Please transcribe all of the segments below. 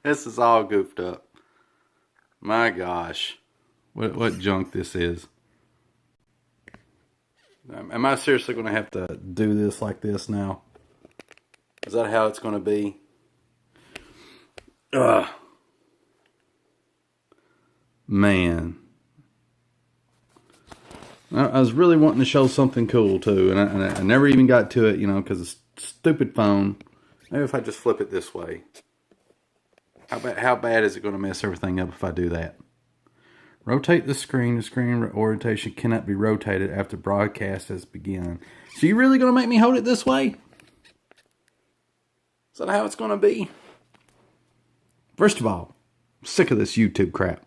This is all goofed up. My gosh. What junk this is. Am I seriously going to have to do this like this now? Is that how it's going to be? Ugh. Man. I was really wanting to show something cool too, and I never even got to it, you know, because of stupid phone. Maybe if I just flip it this way. How bad is it going to mess everything up if I do that? Rotate the screen. The screen orientation cannot be rotated after broadcast has begun. So you really going to make me hold it this way? Is that how it's going to be? First of all, I'm sick of this YouTube crap.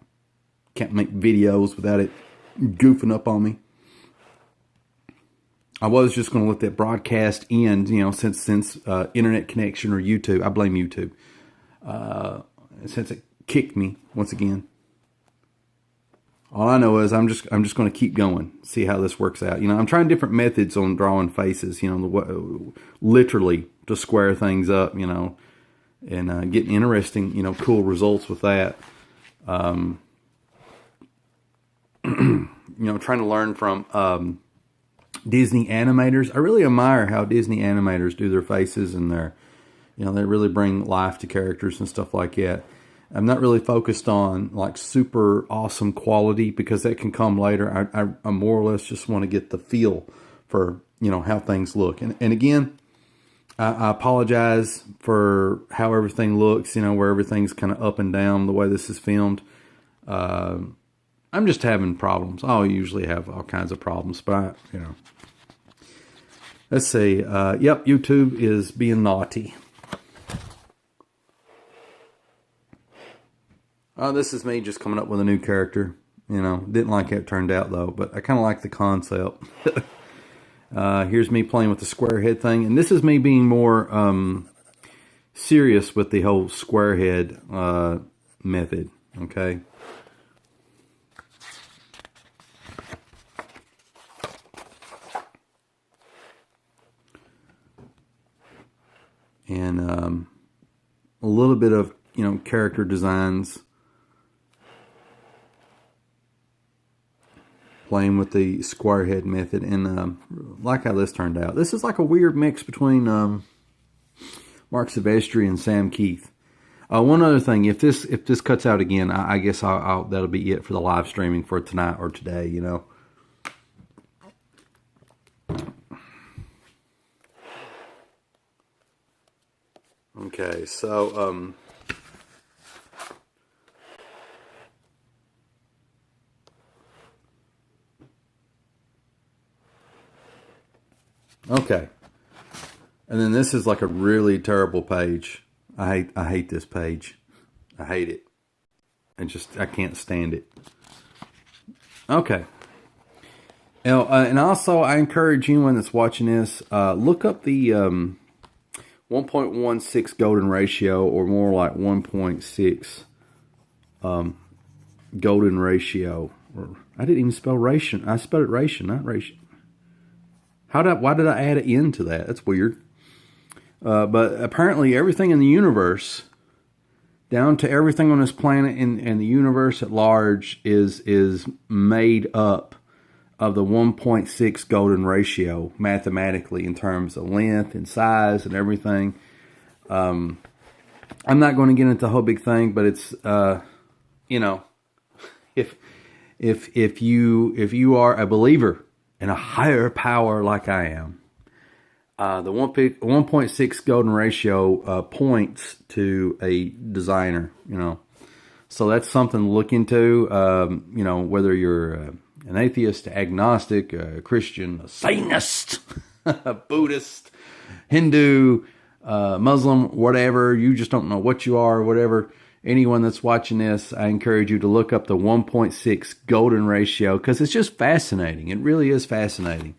Can't make videos without it goofing up on me. I was just going to let that broadcast end, you know, since internet connection or YouTube. I blame YouTube. Since it kicked me once again. All I know is I'm just going to keep going, see how this works out. You know, I'm trying different methods on drawing faces, you know, literally to square things up, you know, and getting interesting, you know, cool results with that. You know, trying to learn from Disney animators. I really admire how Disney animators do their faces and their, you know, they really bring life to characters and stuff like that. I'm not really focused on like super awesome quality because that can come later. I more or less just want to get the feel for, you know, how things look. And again, I apologize for how everything looks, you know, where everything's kind of up and down the way this is filmed. I'm just having problems. I'll usually have all kinds of problems, but you know. Let's see. Yep, YouTube is being naughty. This is me just coming up with a new character. You know, didn't like how it turned out though, but I kind of like the concept. Here's me playing with the square head thing, and this is me being more serious with the whole square head method. Okay. And a little bit of, you know, character designs. Playing with the square head method, and like how this turned out. This is like a weird mix between Mark Silvestri and Sam Keith. One other thing, if this cuts out again, I guess that'll be it for the live streaming for tonight or today. You know. Okay, so okay, and then this is like a really terrible page. I hate this page. I hate it. I can't stand it. Okay. Now, and also I encourage anyone that's watching this, look up the 1.16 golden ratio, or more like 1.6 golden ratio. I didn't even spell ration. I spelled it ration, not ration. Why did I add an N to that? That's weird. But apparently everything in the universe, down to everything on this planet and the universe at large, is made up of the 1.6 golden ratio mathematically in terms of length and size and everything. I'm not going to get into the whole big thing, but it's you know, if you are a believer in a higher power like I am, the 1.6 golden ratio points to a designer, you know. So that's something to look into, you know, whether you're an atheist, agnostic, a Christian, a Satanist, a Buddhist, Hindu, Muslim, whatever. You just don't know what you are, whatever. Anyone that's watching this, I encourage you to look up the 1.6 golden ratio, because it's just fascinating. It really is fascinating.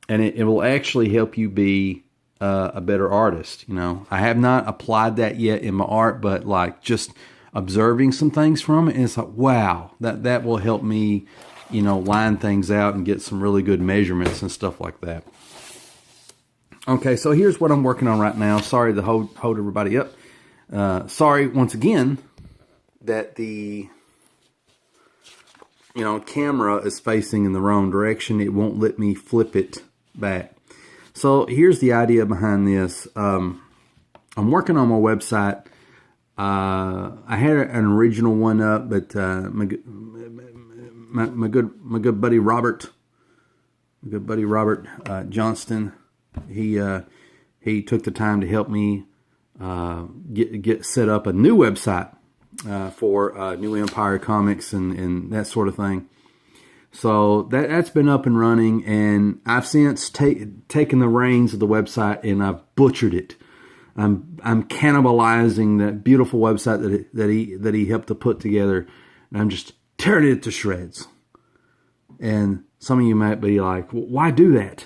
And it will actually help you be a better artist. You know, I have not applied that yet in my art, but like just observing some things from it, and it's like, wow, that will help me, you know, line things out and get some really good measurements and stuff like that. Okay, so here's what I'm working on right now. Sorry to hold everybody up. Sorry once again that the camera is facing in the wrong direction. It won't let me flip it back. So here's the idea behind this. I'm working on my website. I had an original one up, but my good buddy Robert Johnston, he took the time to help me get set up a new website for New Empire Comics and that sort of thing. So that's been up and running, and I've since taken the reins of the website and I've butchered it. I'm cannibalizing that beautiful website that he helped to put together, and I'm just tearing it to shreds. And some of you might be like, well, why do that?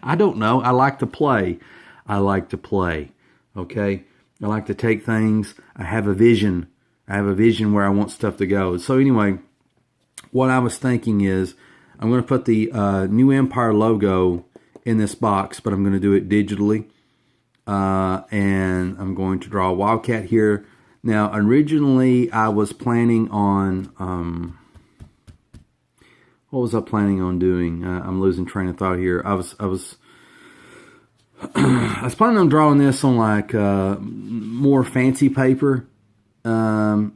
I don't know. I like to play. Okay? I like to take things. I have a vision. Where I want stuff to go. So anyway, what I was thinking is I'm going to put the New Empire logo in this box, but I'm going to do it digitally. And I'm going to draw a wildcat here. Now, originally I was planning on... what was I planning on doing? I'm losing train of thought here. I was planning on drawing this on like more fancy paper, and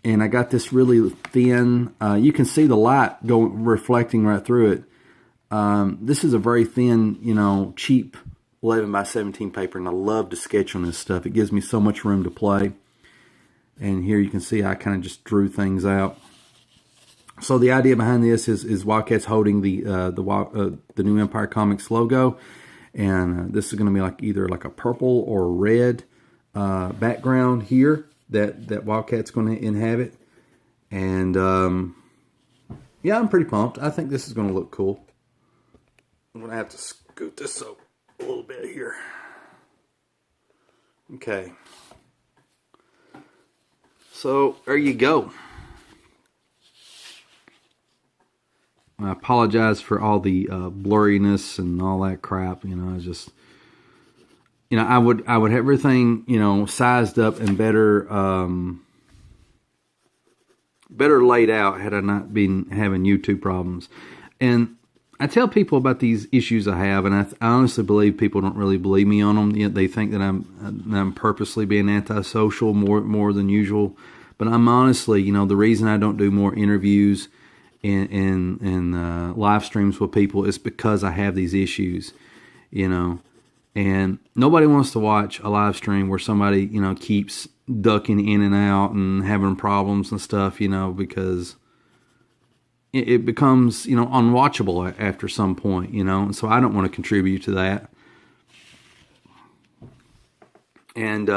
I got this really thin. You can see the light reflecting right through it. This is a very thin, cheap 11 by 17 paper, and I love to sketch on this stuff. It gives me so much room to play. And here you can see I kind of just drew things out. So the idea behind this is Wildcats holding the New Empire Comics logo, and this is going to be like either like a purple or red background here that Wildcat's going to inhabit. And yeah, I'm pretty pumped. I think this is going to look cool. I'm going to have to scoot this up a little bit here. Okay. So there you go. I apologize for all the blurriness and all that crap. I just, I would have everything, sized up and better laid out had I not been having YouTube problems. And I tell people about these issues I have, and I honestly believe people don't really believe me on them. They think that I'm purposely being antisocial more than usual. But I'm honestly, the reason I don't do more interviews and live streams with people is because I have these issues, and nobody wants to watch a live stream where somebody, keeps ducking in and out and having problems and stuff, because it becomes, unwatchable after some point, and so I don't want to contribute to that. And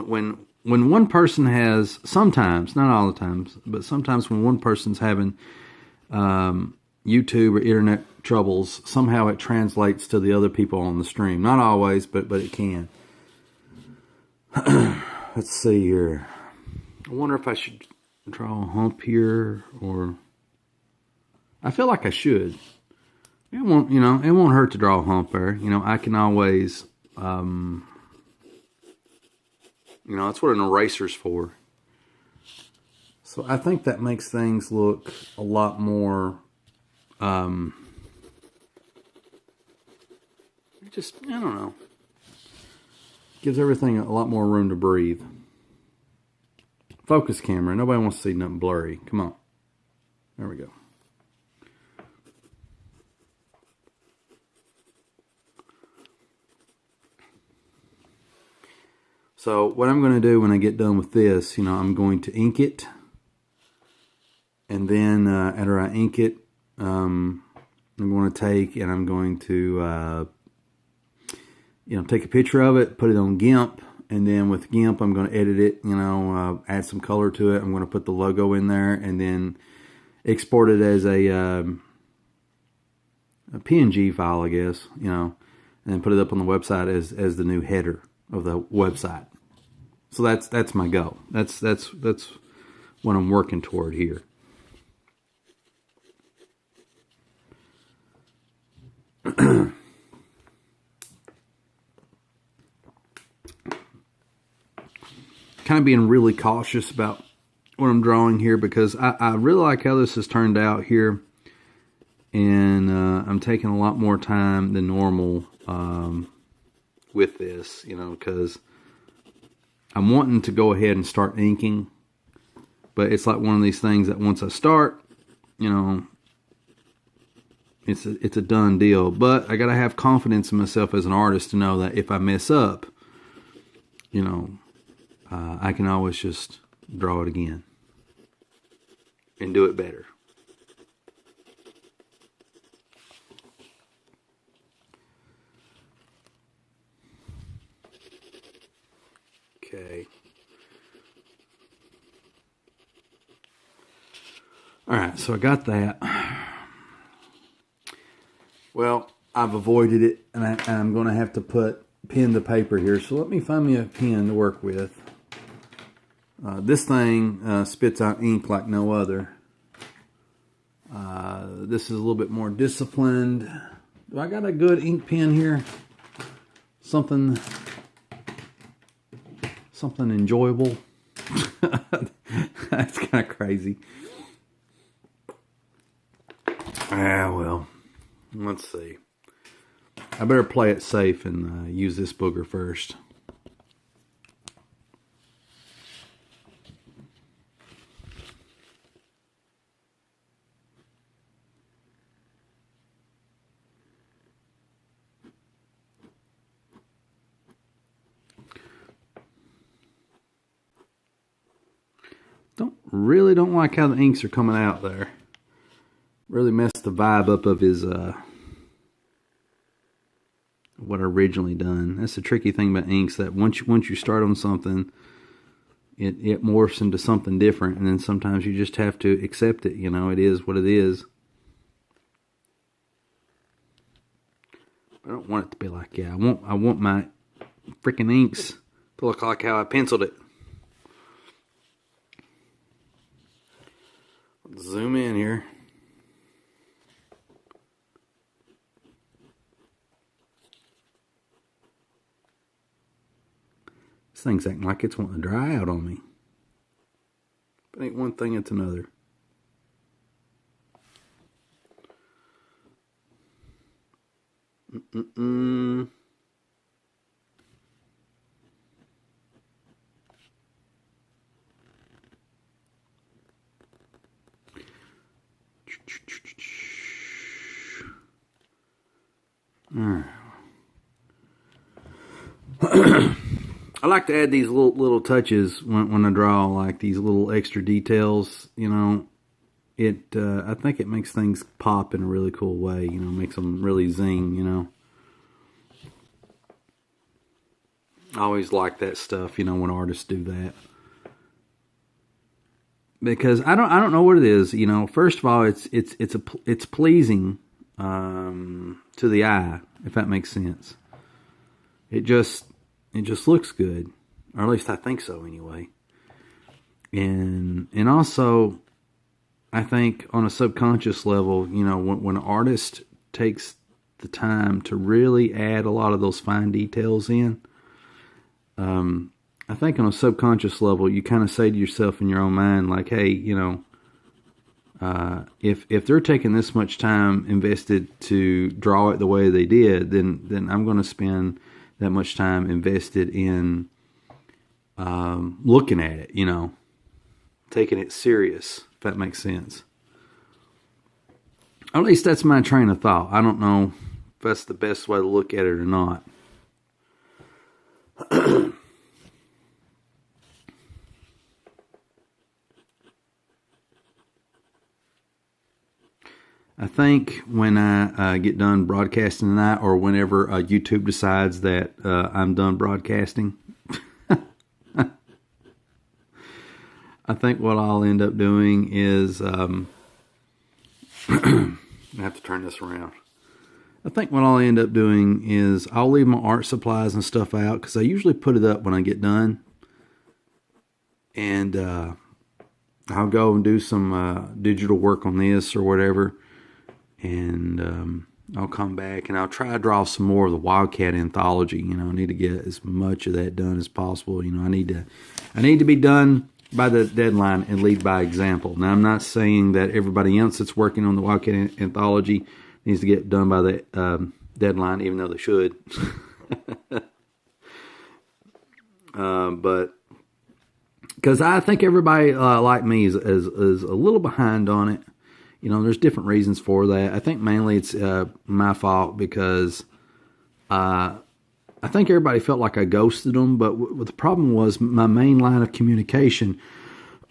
when one person has, sometimes, not all the times, but sometimes when one person's having YouTube or internet troubles, somehow it translates to the other people on the stream. Not always, but it can. Let's see here. I wonder if I should draw a hump here, or I feel like I should. It won't hurt to draw a hump there. I can always, that's what an eraser's for. So I think that makes things look a lot more, I don't know. Gives everything a lot more room to breathe. Focus camera. Nobody wants to see nothing blurry. Come on. There we go. So what I'm going to do when I get done with this, I'm going to ink it. And then after I ink it, I'm going to take and I'm going to, take a picture of it, put it on GIMP. And then with GIMP, I'm going to edit it, add some color to it. I'm going to put the logo in there and then export it as a PNG file, I guess, and then put it up on the website as the new header of the website. So that's my goal. That's what I'm working toward here. kind of being really cautious about what I'm drawing here, because I really like how this has turned out here. And I'm taking a lot more time than normal with this, you know, because I'm wanting to go ahead and start inking. But it's like one of these things that once I start, you know, it's a done deal. But I got to have confidence in myself as an artist to know that if I mess up, you know, I can always just draw it again and do it better. Okay. All right, so I got that. Well, I've avoided it, and I'm going to have to put pen to paper here. So let me find me a pen to work with. This thing spits out ink like no other. This is a little bit more disciplined. Do I got a good ink pen here? Something enjoyable. That's kind of crazy. Well, let's see. I better play it safe and use this booger first. Really don't like how the inks are coming out there. Really messed the vibe up of his what I originally done. That's the tricky thing about inks, that once you start on something, it morphs into something different, and then sometimes you just have to accept it. You know, it is what it is. I don't want it to be like, yeah, I want my freaking inks to look like how I penciled it. Let's zoom in here. This thing's acting like it's wanting to dry out on me. But ain't one thing, it's another. I like to add these little touches when I draw, like these little extra details. You know, I think it makes things pop in a really cool way. You know, makes them really zing. You know, I always like that stuff. You know, when artists do that, because I don't know what it is. You know, first of all, it's pleasing to the eye, if that makes sense. It just looks good, or at least I think so anyway. And also, I think on a subconscious level, you know, when an artist takes the time to really add a lot of those fine details in, I think on a subconscious level, you kind of say to yourself in your own mind, like, hey, you know, if they're taking this much time invested to draw it the way they did, then I'm going to spend that much time invested in looking at it, you know, taking it serious, if that makes sense. At least that's my train of thought. I don't know if that's the best way to look at it or not. I think when I get done broadcasting tonight, or whenever YouTube decides that I'm done broadcasting, I think what I'll end up doing is I have to turn this around. I think what I'll end up doing is I'll leave my art supplies and stuff out, because I usually put it up when I get done, and I'll go and do some digital work on this or whatever. And I'll come back and I'll try to draw some more of the Wildcat anthology. You know, I need to get as much of that done as possible. You know, I need I need to be done by the deadline and lead by example. Now, I'm not saying that everybody else that's working on the Wildcat Anthology needs to get done by the deadline, even though they should. But because I think everybody like me is a little behind on it. You know, there's different reasons for that. I think mainly it's my fault because I think everybody felt like I ghosted them. But what the problem was, my main line of communication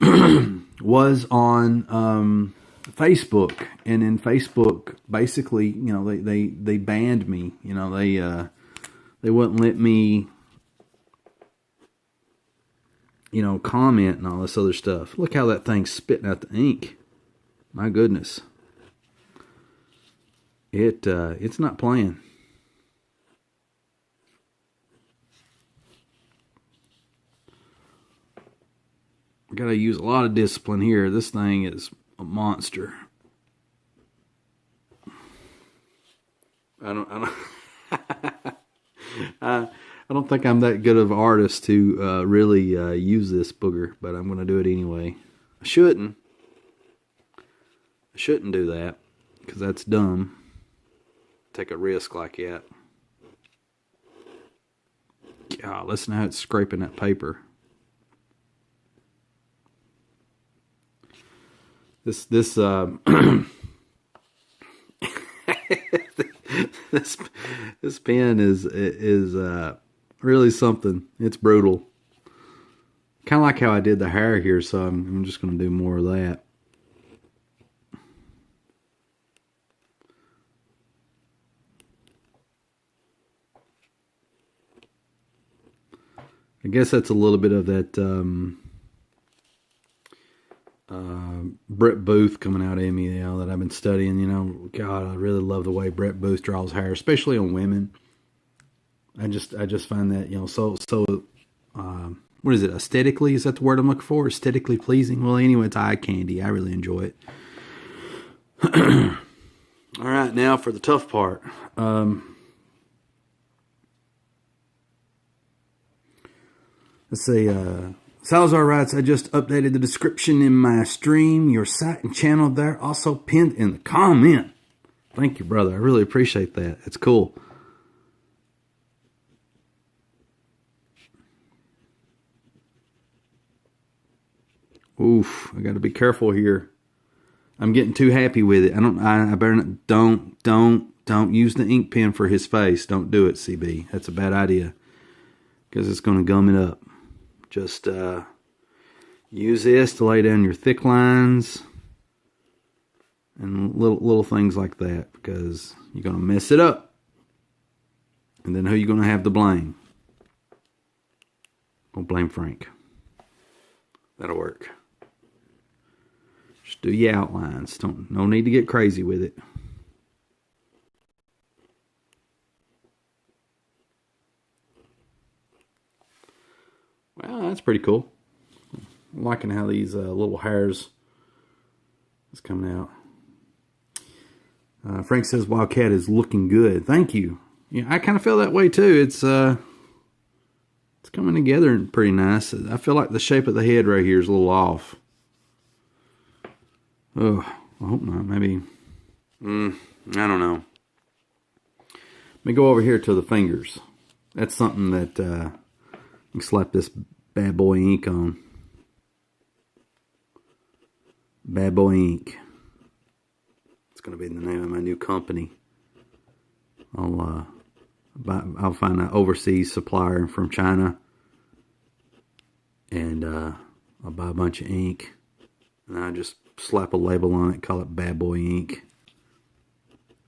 was on Facebook, and in Facebook, basically, you know, they banned me. You know, they wouldn't let me, you know, comment and all this other stuff. Look how that thing's spitting out the ink. My goodness. It's not playing. I gotta use a lot of discipline here. This thing is a monster. I don't think I'm that good of an artist to really use this booger, but I'm gonna do it anyway. I shouldn't do that because that's dumb. Take a risk like that. God, listen to how it's scraping that paper. This this pen is really something. It's brutal. Kind of like how I did the hair here, so I'm just going to do more of that. I guess that's a little bit of that Brett Booth coming out of me, you know, that I've been studying. You know, God, I really love the way Brett Booth draws hair, especially on women. I just find that, you know, so what is it, aesthetically, is that the word I'm looking for? Aesthetically pleasing? Well, anyway, it's eye candy. I really enjoy it. All right, now for the tough part. Let's see, Salazar writes, I just updated the description in my stream. Your site and channel there also pinned in the comment. Thank you, brother. I really appreciate that. It's cool. Oof, I got to be careful here. I'm getting too happy with it. I better not, don't use the ink pen for his face. Don't do it, CB. That's a bad idea because it's going to gum it up. Just use this to lay down your thick lines and little things like that, because you're going to mess it up. And then who are you going to have to blame? Don't blame Frank. That'll work. Just do your outlines. No need to get crazy with it. Well, that's pretty cool. I'm liking how these little hairs is coming out. Frank says Wildcat is looking good. Thank you. Yeah, I kind of feel that way too. It's coming together pretty nice. I feel like the shape of the head right here is a little off. Oh, I hope not. Maybe. I don't know. Let me go over here to the fingers. That's something that you can slap this bad boy ink on. Bad Boy Ink. It's going to be the name of my new company. I'll find an overseas supplier from China, and I'll buy a bunch of ink, and I just slap a label on it, call it Bad Boy Ink,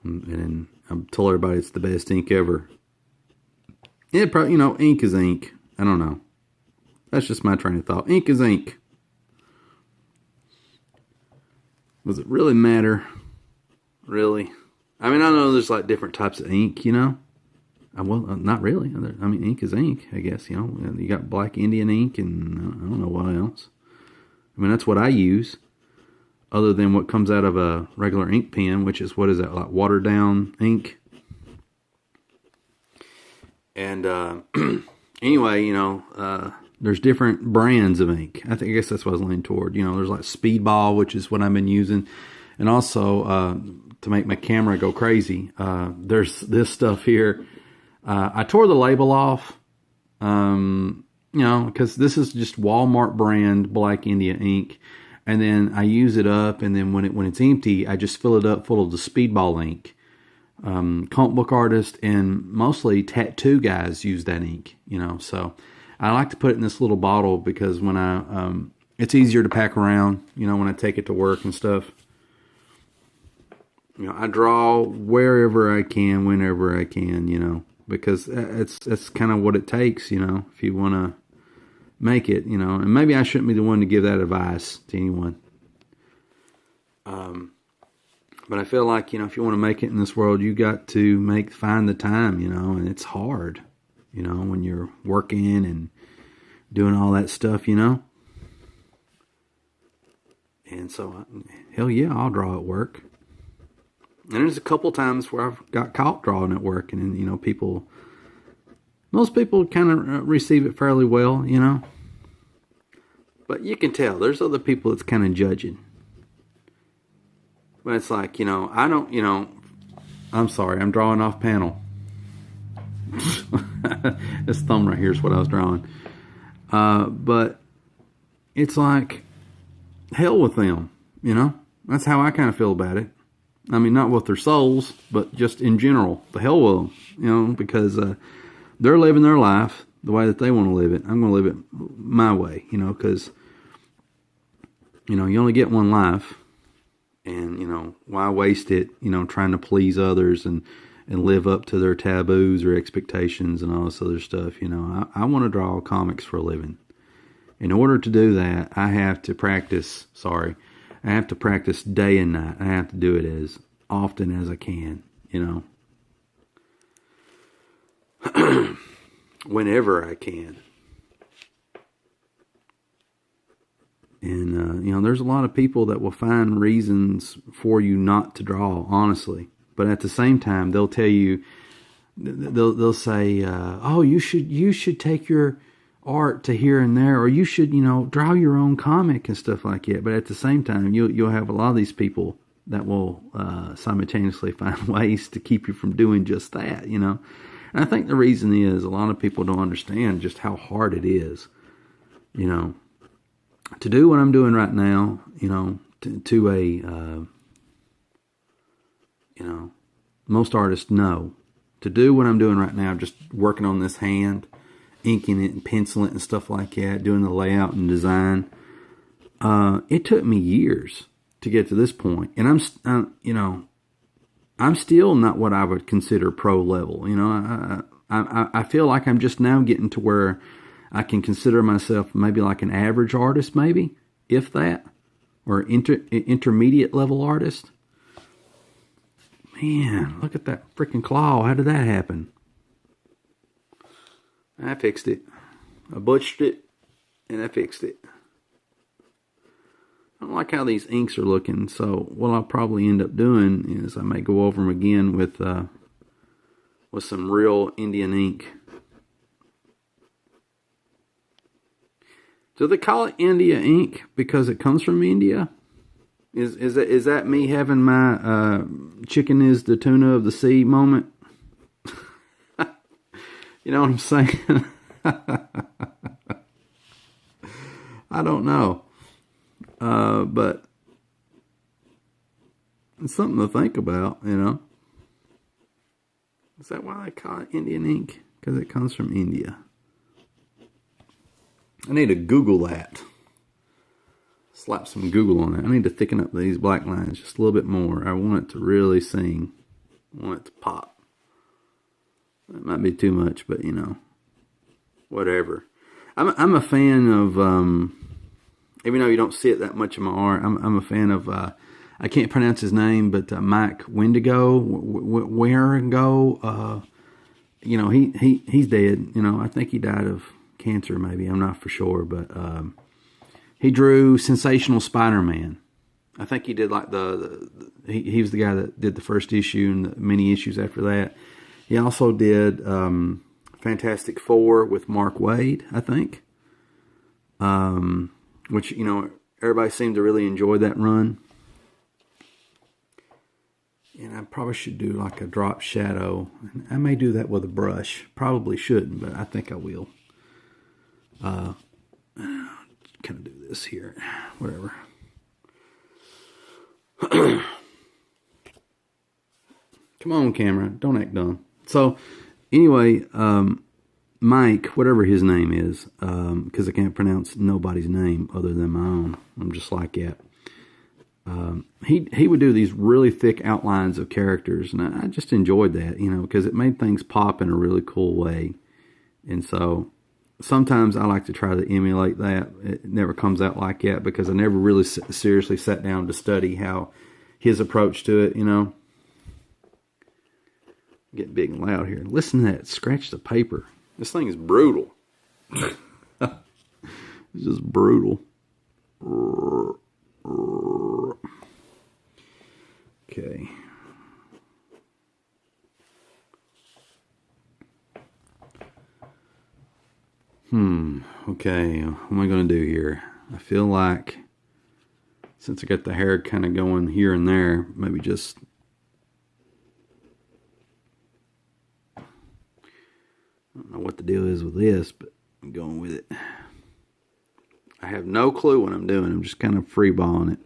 and then I'll tell everybody it's the best ink ever. Yeah, probably, you know, ink is ink. I don't know. That's just my train of thought. Ink is ink. Does it really matter? Really? I mean, I know there's like different types of ink, you know? Well, not really. I mean, ink is ink, I guess, you know? You got black Indian ink and I don't know what else. I mean, that's what I use. Other than what comes out of a regular ink pen, which is, what is that, like watered down ink? And anyway, you know, there's different brands of ink. I guess that's what I was leaning toward. There's like Speedball, which is what I've been using, and also to make my camera go crazy. There's this stuff here. I tore the label off, because this is just Walmart brand Black India ink, and then I use it up, and then when it's empty, I just fill it up full of the Speedball ink. Comic book artists and mostly tattoo guys use that ink, so I like to put it in this little bottle because when it's easier to pack around, when I take it to work and stuff. I draw wherever I can, whenever I can, because that's kind of what it takes, if you want to make it, and maybe I shouldn't be the one to give that advice to anyone. But I feel like, if you want to make it in this world, you got to find the time, and it's hard, when you're working and doing all that stuff, And so, hell yeah, I'll draw at work. And there's a couple times where I've got caught drawing at work, and then, most people kind of receive it fairly well, But you can tell there's other people that's kind of judging. But it's like, I don't, I'm sorry, I'm drawing off panel. This thumb right here is what I was drawing. But it's like, hell with them, That's how I kind of feel about it. I mean, not with their souls, but just in general. The hell with them, because they're living their life the way that they want to live it. I'm going to live it my way, because, you only get one life. And, why waste it, trying to please others and live up to their taboos or expectations and all this other stuff. I want to draw comics for a living. In order to do that, I have to practice day and night. I have to do it as often as I can, whenever I can. And, there's a lot of people that will find reasons for you not to draw, honestly. But at the same time, they'll tell you, they'll say, oh, you should take your art to here and there, or you should, draw your own comic and stuff like that. But at the same time, you'll have a lot of these people that will simultaneously find ways to keep you from doing just that, And I think the reason is a lot of people don't understand just how hard it is, to do what I'm doing right now, most artists know. To do what I'm doing right now, just working on this hand, inking it and penciling it and stuff like that, doing the layout and design. It took me years to get to this point, and I'm still not what I would consider pro level. I feel like I'm just now getting to where I can consider myself maybe like an average artist, maybe, if that, or intermediate level artist. Man, look at that freaking claw. How did that happen? I fixed it. I butchered it, and I fixed it. I don't like how these inks are looking, so what I'll probably end up doing is I may go over them again with some real Indian ink. Do they call it India ink because it comes from India? Is that me having my chicken is the tuna of the sea moment? You know what I'm saying? I don't know. But it's something to think about, Is that why they call it Indian ink? Because it comes from India. I need to Google that. Slap some Google on it. I need to thicken up these black lines just a little bit more. I want it to really sing. I want it to pop. That might be too much, but whatever. I'm a fan of, even though you don't see it that much in my art, I'm a fan of, I can't pronounce his name, but Mike Wendigo, he's dead. I think he died of cancer, maybe. I'm not for sure, but he drew Sensational Spider-Man. I think he did like he was the guy that did the first issue and the many issues after that. He also did Fantastic Four with Mark Waid, I think. which, everybody seemed to really enjoy that run. And I probably should do like a drop shadow. I may do that with a brush. Probably shouldn't, but I think I will. Kind of do this here. Whatever. Come on, camera. Don't act dumb. So, anyway, Mike, whatever his name is, because I can't pronounce nobody's name other than my own. I'm just like that. He would do these really thick outlines of characters, and I just enjoyed that, because it made things pop in a really cool way. And so sometimes I like to try to emulate that. It never comes out like that because I never really seriously sat down to study how his approach to it, Get big and loud here. Listen to that. Scratch the paper. This thing is brutal. It's just brutal. Okay. Okay. What am I going to do here? I feel like since I got the hair kind of going here and there, maybe just I don't know what the deal is with this, but I'm going with it. I have no clue what I'm doing. I'm just kind of freeballing it.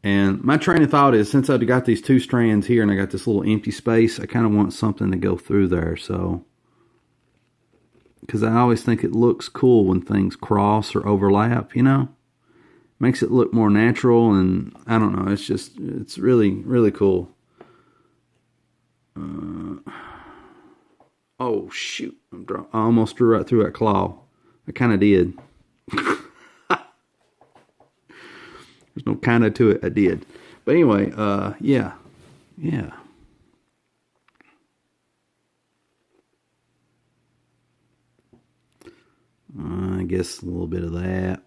And my train of thought is, since I've got these two strands here and I got this little empty space, I kind of want something to go through there. So, because I always think it looks cool when things cross or overlap, Makes it look more natural, and I don't know. It's really, really cool. Oh, shoot. I almost drew right through that claw. I kind of did. There's no kind of to it. I did. But anyway, yeah. I guess a little bit of that.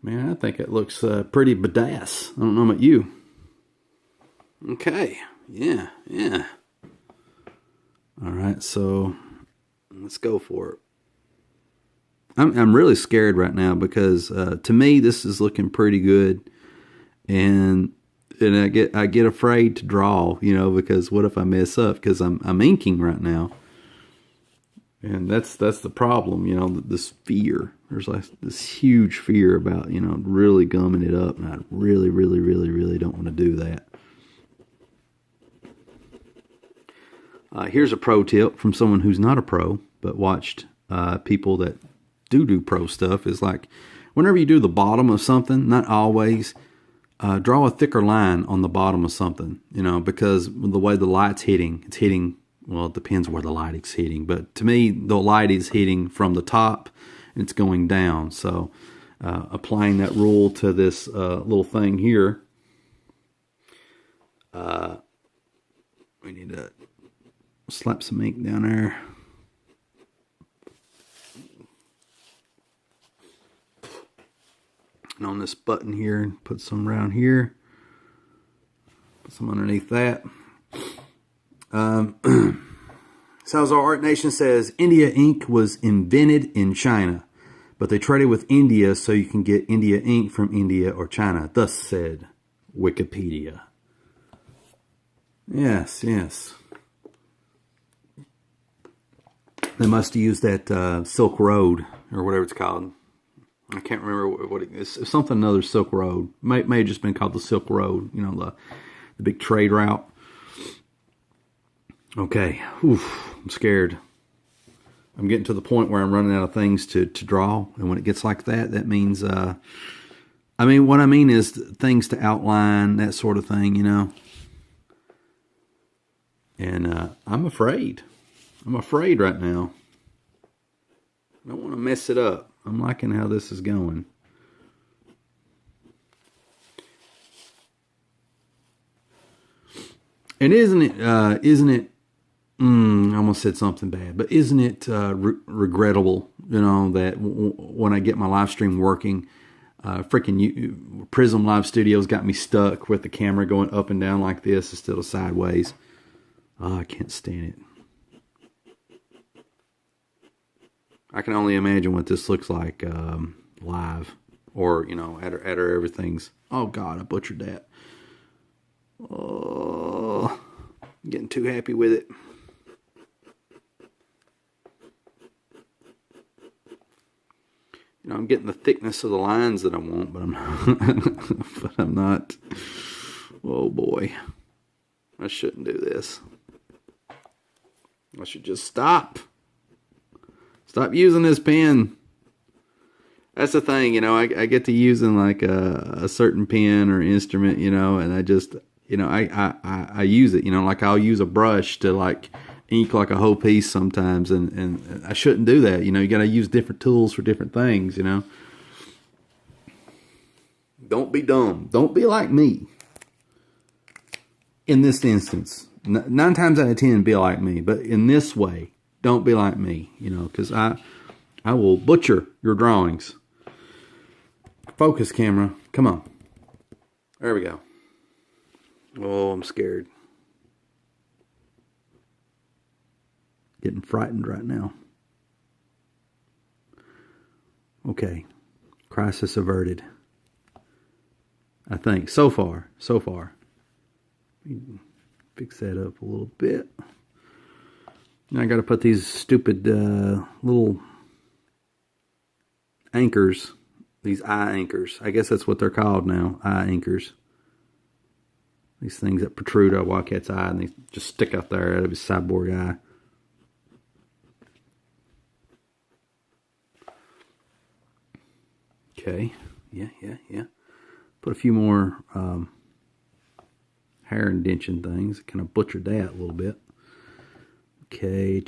Man, I think it looks pretty badass. I don't know about you. Okay. Yeah. All right, so let's go for it. I'm really scared right now because to me this is looking pretty good, and I get afraid to draw, because what if I mess up? Because I'm inking right now, and that's the problem, this fear. There's like this huge fear about really gumming it up, and I really, really, really, really don't want to do that. Here's a pro tip from someone who's not a pro, but watched people that do pro stuff. Is like, whenever you do the bottom of something, not always, draw a thicker line on the bottom of something, because the way the light's hitting, well, it depends where the light is hitting, but to me, the light is hitting from the top, and it's going down. So applying that rule to this little thing here, we need to slap some ink down there. And on this button here, put some around here. Put some underneath that. Salazar Art Nation says, India ink was invented in China, but they traded with India so you can get India ink from India or China. Thus said Wikipedia. Yes. They must have used that Silk Road, or whatever it's called. I can't remember what it is. It's something another Silk Road. May have just been called the Silk Road, the big trade route. Okay. Oof, I'm scared. I'm getting to the point where I'm running out of things to draw. And when it gets like that, that means, what I mean is things to outline, that sort of thing, And I'm afraid. I'm afraid right now. I don't want to mess it up. I'm liking how this is going. And isn't it, I almost said something bad, but isn't it regrettable, that when I get my live stream working, Prism Live Studios got me stuck with the camera going up and down like this instead of sideways. Oh, I can't stand it. I can only imagine what this looks like live, or after everything's. Oh God, I butchered that. Oh, I'm getting too happy with it. I'm getting the thickness of the lines that I want, but I'm not. But I'm not. Oh boy, I shouldn't do this. I should just stop. Stop using this pen. That's the thing, I get to using like a certain pen or instrument, and I just, I use it, like I'll use a brush to like ink like a whole piece sometimes, and I shouldn't do that. You got to use different tools for different things. Don't be dumb. Don't be like me. In this instance, 9 times out of 10, be like me. But in this way, don't be like me. Because I will butcher your drawings. Focus, camera. Come on. There we go. Oh, I'm scared. Getting frightened right now. Okay. Crisis averted. I think. So far. Fix that up a little bit. Now I got to put these stupid little anchors. These eye anchors. I guess that's what they're called now. Eye anchors. These things that protrude out Wildcat's eye and they just stick out there out of his cyborg eye. Okay. Yeah. Put a few more hair indention things. Kind of butchered that a little bit. Okay.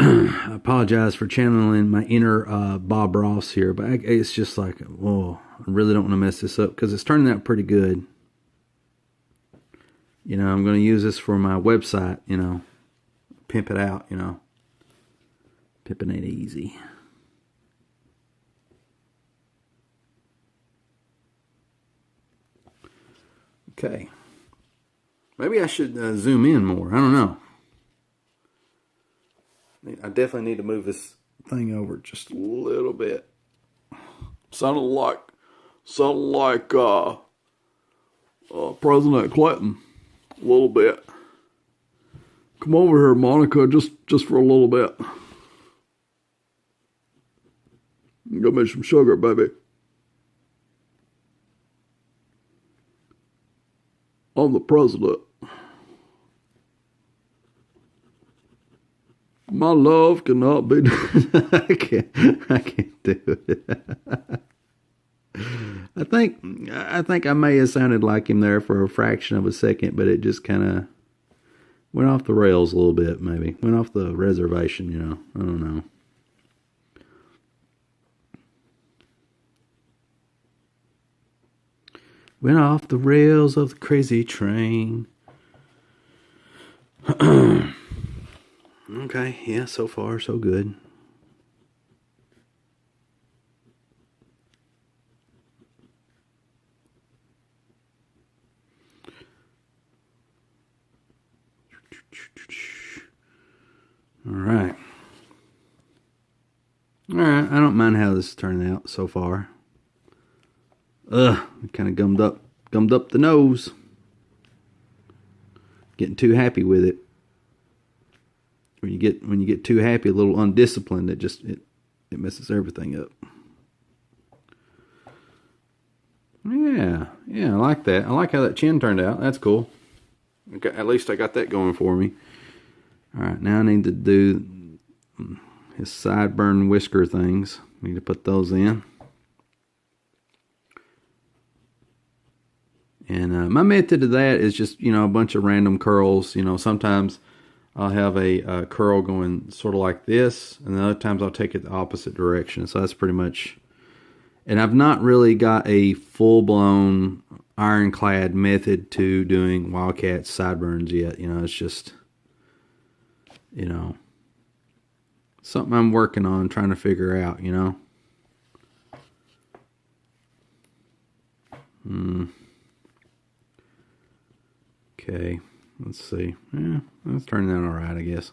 I apologize for channeling my inner Bob Ross here, but it's just like, whoa, I really don't want to mess this up because it's turning out pretty good. I'm going to use this for my website, pimp it out, pimping it easy. Okay. Maybe I should zoom in more. I don't know. I definitely need to move this thing over just a little bit. Sounded like President Clinton a little bit. Come over here, Monica, just for a little bit. Give me some sugar, baby. I'm the president. My love cannot be done. I can't do it. I think I may have sounded like him there for a fraction of a second, but it just kind of went off the rails a little bit, maybe. Went off the reservation, I don't know. Went off the rails of the crazy train. Okay, yeah, so far so good. All right, I don't mind how this is turning out so far. Kind of gummed up the nose. Getting too happy with it. When you get too happy, a little undisciplined, it messes everything up. Yeah, I like that. I like how that chin turned out. That's cool. Okay, at least I got that going for me. All right, now I need to do his sideburn whisker things. Need to put those in. And my method to that is just, a bunch of random curls. Sometimes I'll have a curl going sort of like this, and then other times I'll take it the opposite direction. So that's pretty much. And I've not really got a full-blown ironclad method to doing Wildcat sideburns yet. It's just, something I'm working on, trying to figure out, Okay, let's see. Yeah, that's turning out all right, I guess.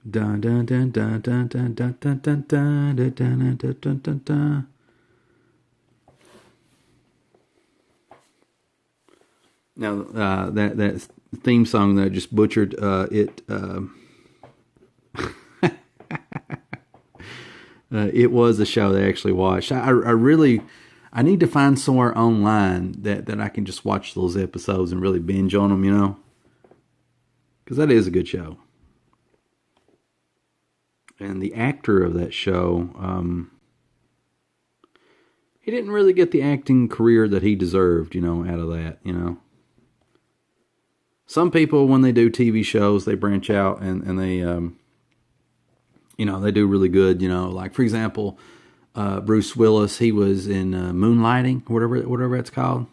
Dun dun dun dun dun dun dun dun dun dun dun dun dun dun dun dun. Now that theme song that I just butchered, it was a show that I actually watched. I really I need to find somewhere online that I can just watch those episodes and really binge on them, because that is a good show. And the actor of that show, he didn't really get the acting career that he deserved, out of that, Some people, when they do TV shows, they branch out and they, they do really good, Like, for example, Bruce Willis, he was in Moonlighting, whatever it's called.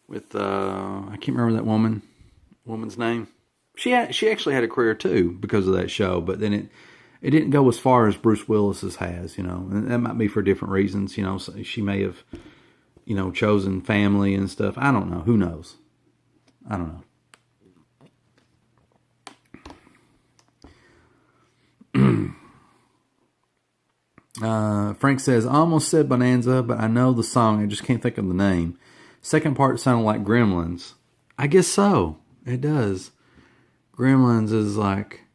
With, I can't remember that woman's name. She actually had a career too because of that show, but then it didn't go as far as Bruce Willis's has, and that might be for different reasons, so she may have, chosen family and stuff. I don't know. Who knows? I don't know. Frank says, I almost said Bonanza, but I know the song. I just can't think of the name. Second part sounded like Gremlins. I guess so. It does. Gremlins is like,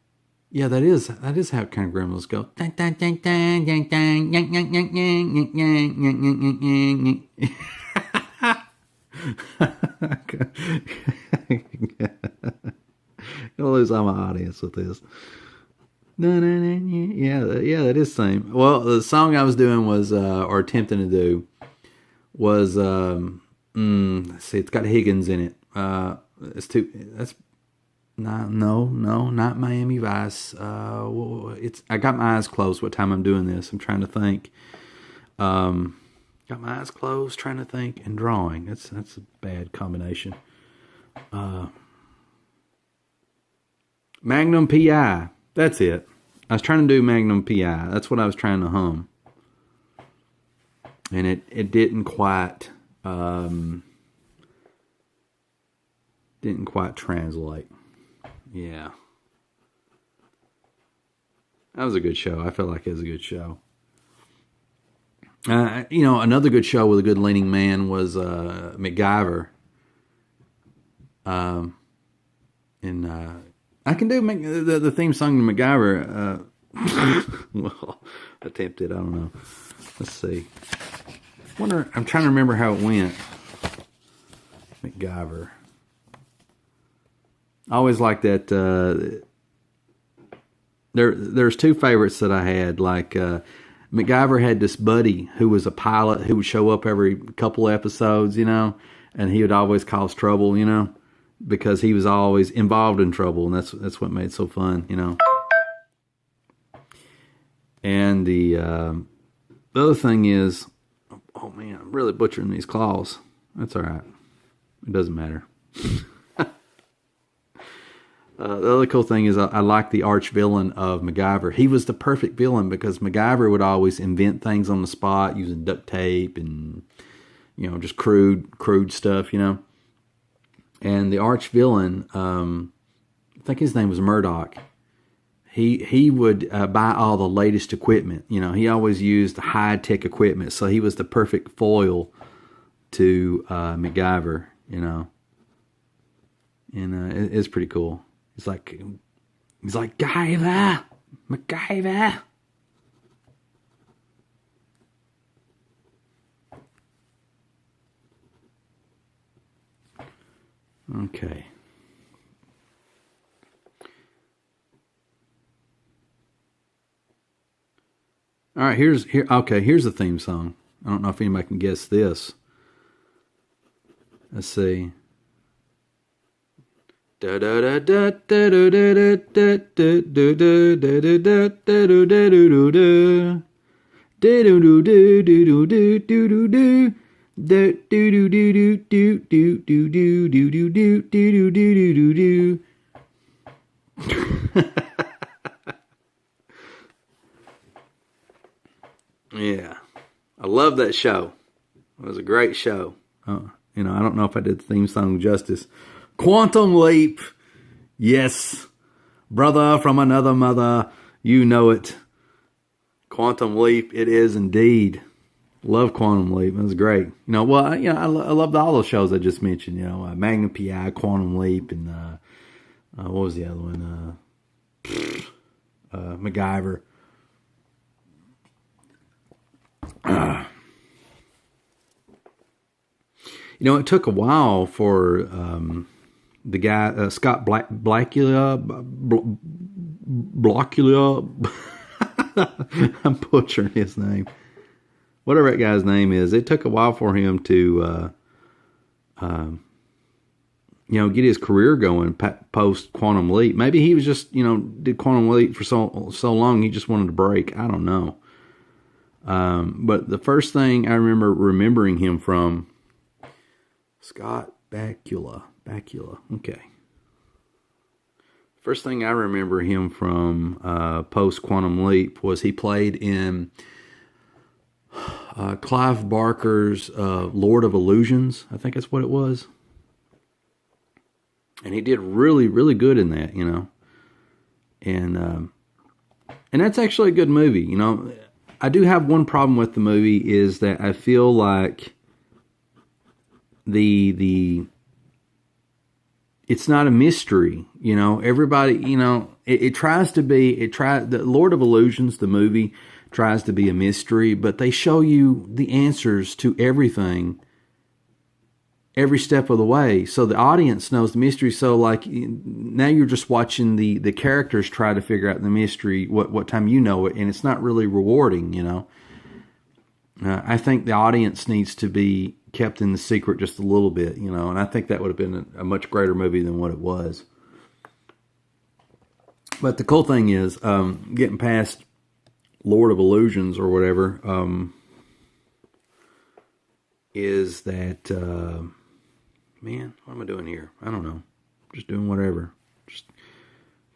yeah, that is how kind of Gremlins go. Gonna lose all my audience with this. Yeah, that is the same. Well, the song I was doing was, or attempting to do, was, let's see, it's got Higgins in it. No, not Miami Vice. I got my eyes closed what time I'm doing this. I'm trying to think. Got my eyes closed, trying to think, and drawing. That's a bad combination. Magnum P.I. That's it. I was trying to do Magnum P.I. That's what I was trying to hum. And it didn't quite translate. Yeah. That was a good show. I felt like it was a good show. Another good show with a good leading man was MacGyver. And I can do the theme song to MacGyver. Well, attempted. I don't know. Let's see. I'm trying to remember how it went. MacGyver. I always liked that. There's two favorites that I had. Like MacGyver had this buddy who was a pilot who would show up every couple episodes, and he would always cause trouble, because he was always involved in trouble, and that's what made it so fun, And the other thing is, oh man, I'm really butchering these claws. That's all right. It doesn't matter. The other cool thing is I like the arch villain of MacGyver. He was the perfect villain because MacGyver would always invent things on the spot using duct tape and, just crude stuff, And the arch villain, I think his name was Murdoch. He would buy all the latest equipment. He always used high-tech equipment, so he was the perfect foil to MacGyver, And it's pretty cool. He's like, MacGyver. Okay. All right, here's the theme song. I don't know if anybody can guess this. Let's see. Da da da da da da da da da da da da da da da Yeah, I love that show. It was a great show. I don't know if I did the theme song justice. Quantum Leap. Yes. Brother from another mother, you know it. Quantum Leap, it is indeed. Love Quantum Leap. It was great. I loved all those shows I just mentioned. Magnum PI, Quantum Leap, and what was the other one? MacGyver. It took a while for the guy Scott Blackula. I'm butchering his name. Whatever that guy's name is, it took a while for him to, get his career going post Quantum Leap. Maybe he was just, did Quantum Leap for so long he just wanted to break. I don't know. But the first thing I remembering him from, Scott Bakula. Okay. First thing I remember him from post Quantum Leap was he played in Clive Barker's Lord of Illusions. I think that's what it was. And he did really, really good in that, And that's actually a good movie. I do have one problem with the movie is that I feel like it's not a mystery, everybody, it tries to be, the Lord of Illusions, the movie tries to be a mystery, but they show you the answers to everything every step of the way. So the audience knows the mystery. So now you're just watching the characters try to figure out the mystery, what time you know it. And it's not really rewarding, I think the audience needs to be kept in the secret just a little bit, and I think that would have been a much greater movie than what it was. But the cool thing is, getting past Lord of Illusions or whatever, is that, man, what am I doing here? I don't know. Just doing whatever. Just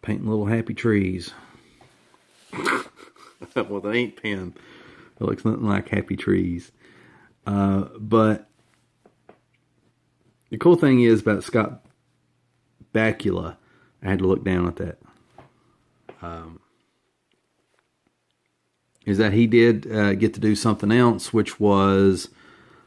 painting little happy trees. With an ink pen. It looks nothing like happy trees. But the cool thing is about Scott Bakula, I had to look down at that, is that he did get to do something else, which was,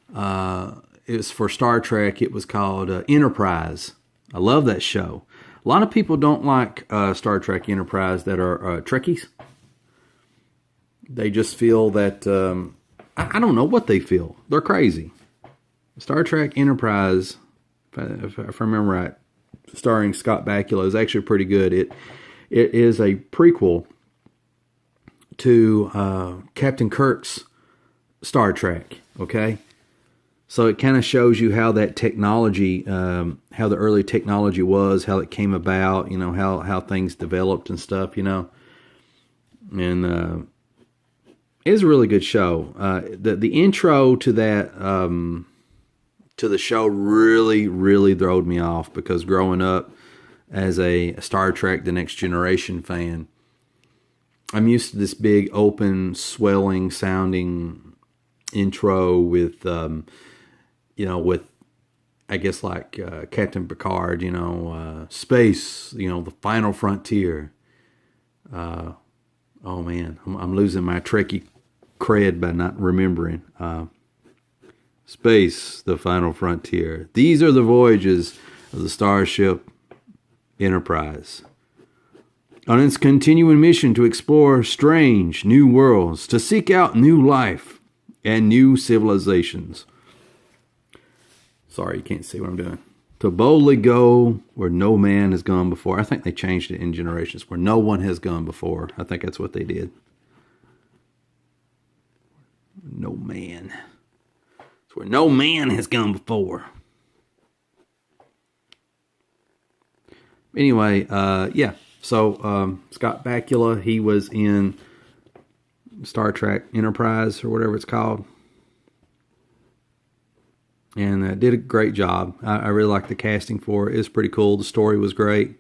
it was for Star Trek. It was called Enterprise. I love that show. A lot of people don't like Star Trek Enterprise that are Trekkies. They just feel that, I don't know what they feel. They're crazy. Star Trek Enterprise, if I remember right, starring Scott Bakula, is actually pretty good. It is a prequel to Captain Kirk's Star Trek, okay? So it kind of shows you how that technology, how the early technology was, how it came about, how things developed and stuff, And it's a really good show. The intro to that, to the show really, really throwed me off because growing up as a Star Trek The Next Generation fan, I'm used to this big, open, swelling sounding intro with, with, I guess, like Captain Picard, space, the final frontier. Oh man, I'm losing my Trekkie cred by not remembering. Space, the final frontier. These are the voyages of the Starship Enterprise. On its continuing mission to explore strange new worlds, to seek out new life and new civilizations. Sorry, you can't see what I'm doing. To boldly go where no man has gone before. I think they changed it in Generations, where no one has gone before. I think that's what they did. No man. It's where no man has gone before. Anyway, yeah. So, Scott Bakula, he was in Star Trek Enterprise, or whatever it's called. And did a great job. I really liked the casting for it. It was pretty cool. The story was great.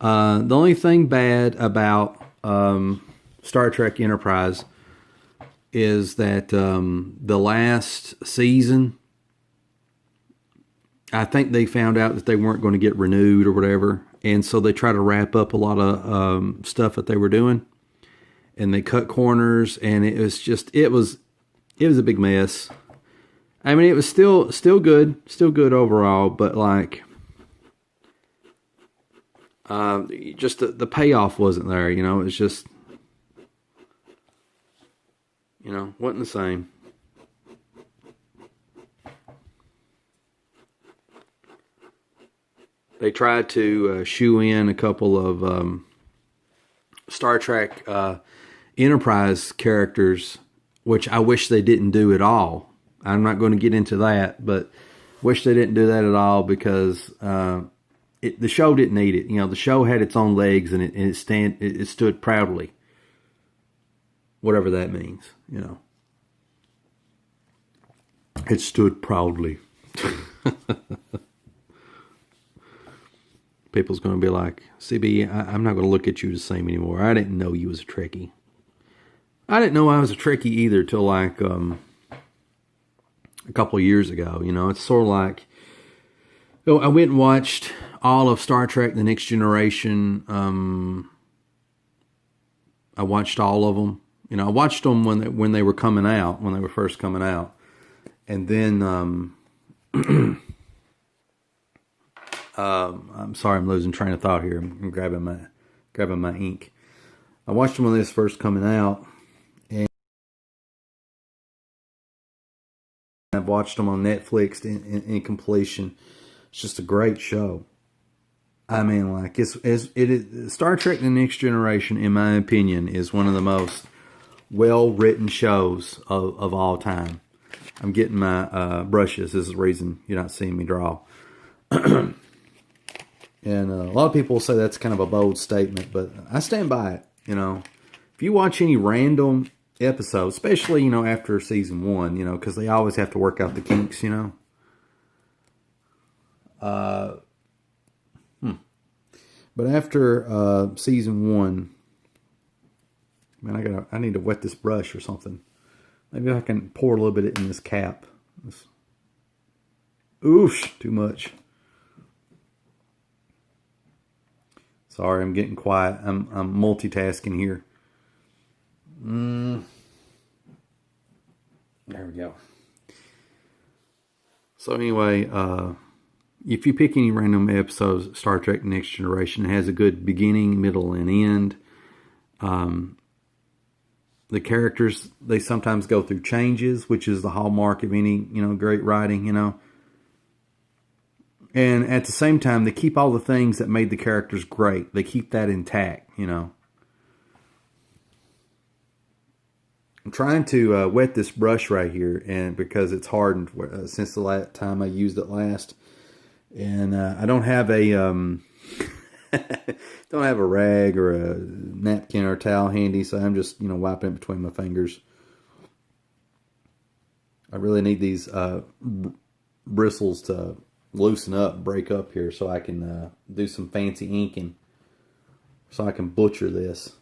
The only thing bad about Star Trek Enterprise is that the last season, I think they found out that they weren't going to get renewed or whatever. and so they try to wrap up a lot of stuff that they were doing, and they cut corners, and it was a big mess. I mean, it was still good overall, but like, just the payoff wasn't there. You know, it was just, wasn't the same. They tried to shoe in a couple of Star Trek Enterprise characters, which I wish they didn't do at all. I'm not going to get into that, but wish they didn't do that at all because the show didn't need it. The show had its own legs, and it stood proudly, whatever that means. It stood proudly. People's going to be like, CB, I'm not going to look at you the same anymore. I didn't know you was a Trekkie. I didn't know I was a Trekkie either till like a couple of years ago. It's sort of like, I went and watched all of Star Trek: The Next Generation. I watched all of them. I watched them when they were coming out, when they were first coming out, and then I'm sorry, I'm losing train of thought here. I'm grabbing my ink. I watched them when they was first coming out, and I've watched them on Netflix in completion. It's just a great show. I mean, like it is Star Trek: The Next Generation, in my opinion, is one of the most well-written shows of all time. I'm getting my brushes. This is the reason you're not seeing me draw. And a lot of people say that's kind of a bold statement, but I stand by it. If you watch any random episode, especially, after season 1, because they always have to work out the kinks, But after season 1, man, I need to wet this brush or something. Maybe I can pour a little bit in this cap. Oosh, too much. Sorry, I'm getting quiet. I'm multitasking here. There we go. So anyway, if you pick any random episodes of Star Trek Next Generation, it has a good beginning, middle, and end. The characters, they sometimes go through changes, which is the hallmark of any, great writing, And at the same time, they keep all the things that made the characters great. They keep that intact, I'm trying to wet this brush right here, and because it's hardened since the last time I used it last. And I don't have a don't have a rag or a napkin or a towel handy, so I'm just wiping it between my fingers. I really need these bristles to loosen up, break up here, so I can do some fancy inking, so I can butcher this.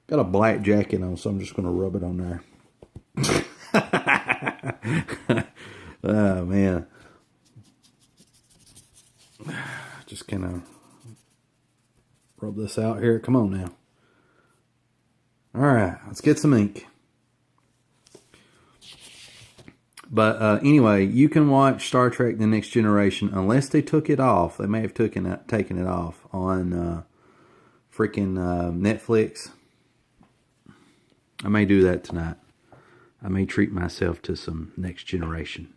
Got a black jacket on, so I'm just going to rub it on there. Oh man. Just kind of rub this out here. Come on now. All right, let's get some ink. But anyway, you can watch Star Trek: The Next Generation unless they took it off. They may have taken it off on freaking Netflix. I may do that tonight. I may treat myself to some Next Generation.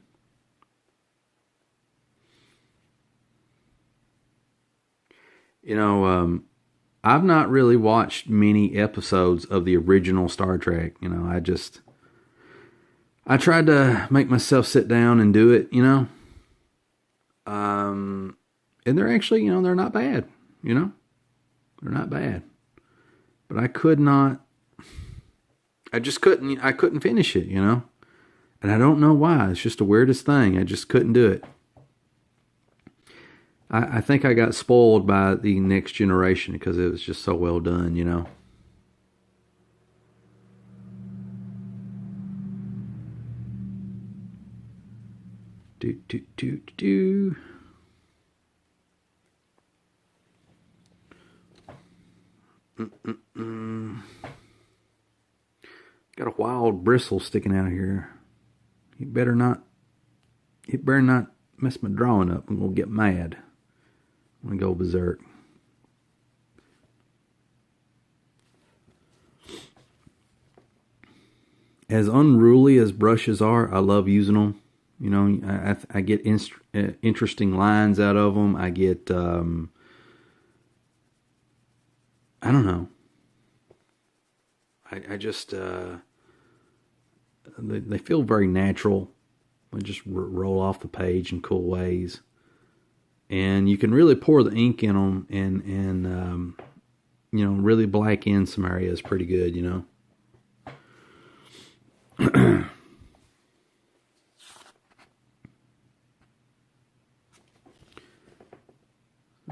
I've not really watched many episodes of the original Star Trek. I tried to make myself sit down and do it, and they're actually, they're not bad, they're not bad, but I couldn't finish it, and I don't know why. It's just the weirdest thing. I just couldn't do it. I think I got spoiled by the Next Generation because it was just so well done, Do. Got a wild bristle sticking out of here. It better not mess my drawing up. I'm gonna get mad. I'm gonna go berserk. As unruly as brushes are, I love using them. You know, I get interesting lines out of them. I get, I don't know. I just, they feel very natural. They just roll off the page in cool ways. And you can really pour the ink in them and you know, really black in some areas pretty good, you know.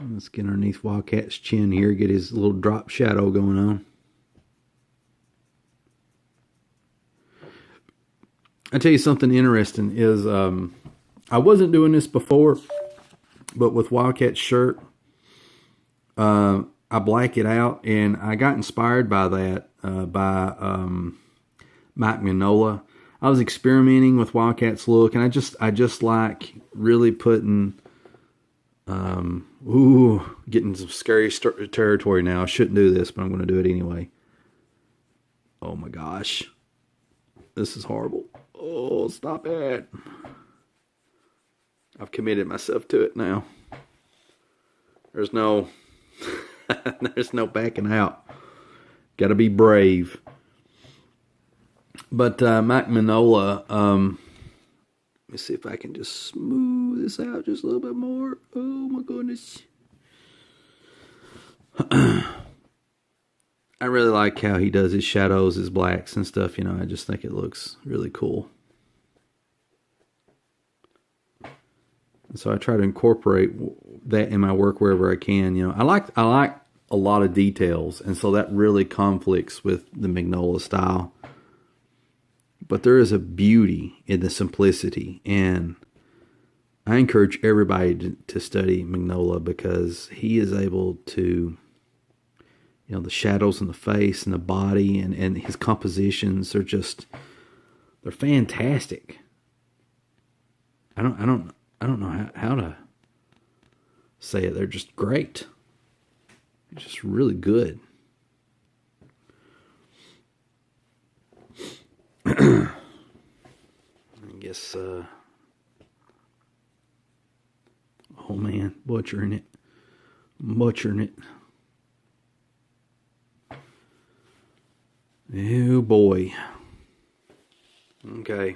Let's get underneath Wildcat's chin here, get his little drop shadow going on. I tell you something interesting is I wasn't doing this before, but with Wildcat's shirt, I black it out, and I got inspired by that by Mike Mignola. I was experimenting with Wildcat's look, and I just like really putting getting some scary territory now. I shouldn't do this, but I'm going to do it anyway. Oh my gosh, this is horrible. Oh, stop it. I've committed myself to it now. There's no there's no backing out. Got to be brave. But Mike Mignola, let me see if I can just smooth this out just a little bit more. Oh my goodness. I really like how he does his shadows, his blacks and stuff, you know. I just think it looks really cool. And so I try to incorporate that in my work wherever I can, you know. I like a lot of details, and so that really conflicts with the Mignola style. But there is a beauty in the simplicity, and I encourage everybody to study Mignola because he is able to, you know, the shadows in the face and the body and his compositions are just, they're fantastic. I don't know how to say it. They're just great. They're just really good. I guess, oh man, butchering it. Oh boy. Okay.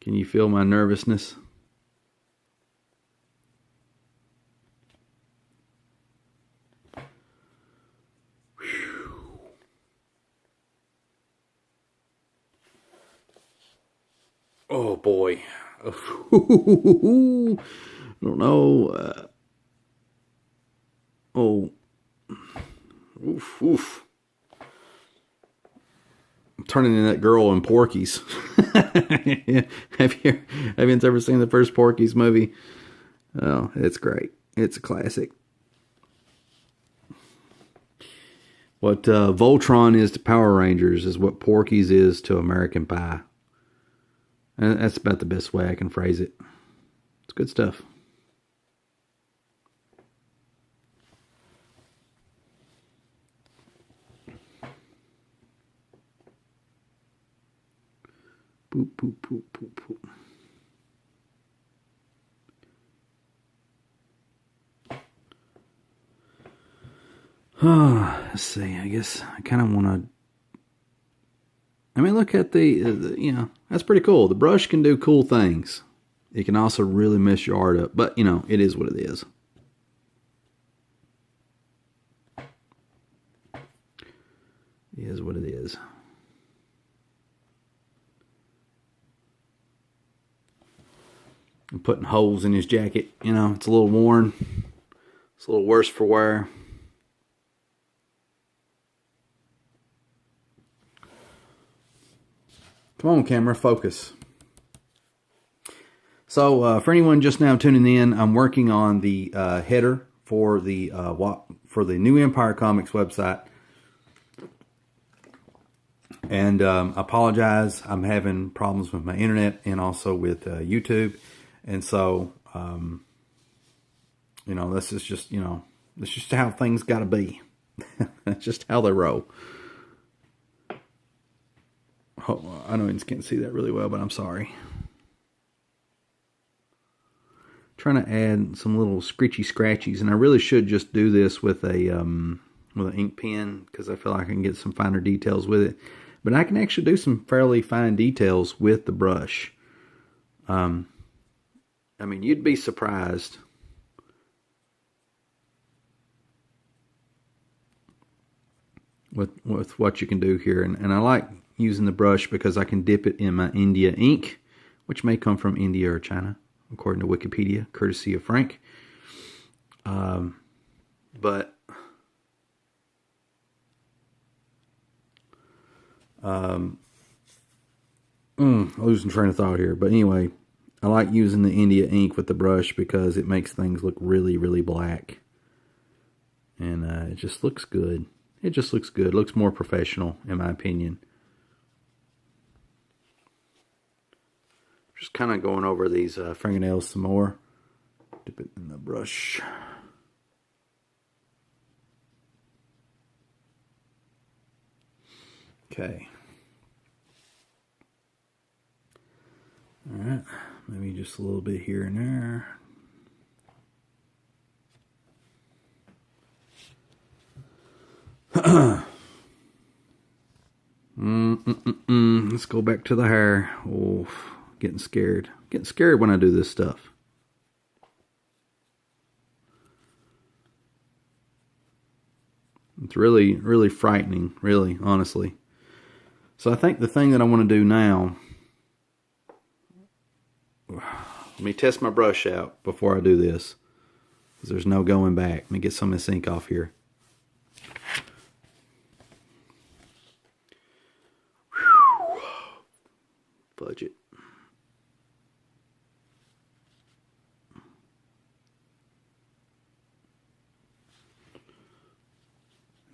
Can you feel my nervousness? Oh boy. I don't know. Oof. I'm turning into that girl in Porky's. Have you ever seen the first Porky's movie? Oh, it's great. It's a classic. What Voltron is to Power Rangers is what Porky's is to American Pie. And that's about the best way I can phrase it. It's good stuff. Boop, boop, boop, boop, boop. Let's see. I guess I kind of want to. I mean, look at the, you know, that's pretty cool. The brush can do cool things. It can also really mess your art up. But, you know, it is what it is. It is what it is. I'm putting holes in his jacket. You know, it's a little worn. It's a little worse for wear. Come on, camera, focus. So, for anyone just now tuning in, I'm working on the header for the New Empire Comics website. And I apologize. I'm having problems with my internet and also with YouTube. And so, this is just, that's just how things got to be. That's just how they roll. Oh, I know you can't see that really well, but I'm sorry. Trying to add some little scritchy scratchies, and I really should just do this with an ink pen because I feel like I can get some finer details with it. But I can actually do some fairly fine details with the brush. You'd be surprised with what you can do here. And I like using the brush because I can dip it in my India ink, which may come from India or China, according to Wikipedia, courtesy of Frank. Losing train of thought here. But anyway, I like using the India ink with the brush because it makes things look really, really black. And it just looks good. It just looks good. It looks more professional, in my opinion. Just kind of going over these fingernails some more. Dip it in the brush. Okay. Alright, maybe just a little bit here and there. Let's go back to the hair. Oh, getting scared. Getting scared when I do this stuff. It's really, really frightening, really, honestly. So I think the thing that I want to do now, let me test my brush out before I do this, because there's no going back. Let me get some of this ink off here. Fudge it.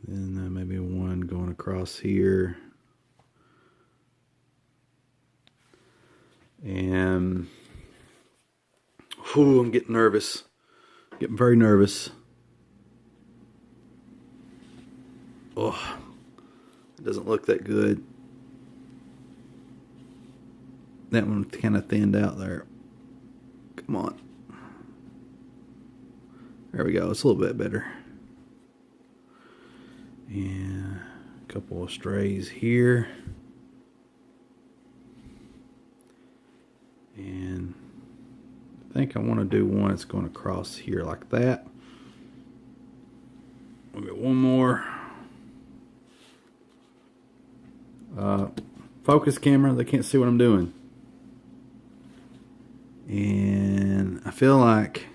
Then maybe one going across here. And I'm getting nervous. Getting very nervous. Oh, it doesn't look that good. That one kind of thinned out there. Come on. There we go. It's a little bit better. And a couple of strays here. And I think I want to do one that's going across here like that. We'll get one more. Focus camera, they can't see what I'm doing. And I feel like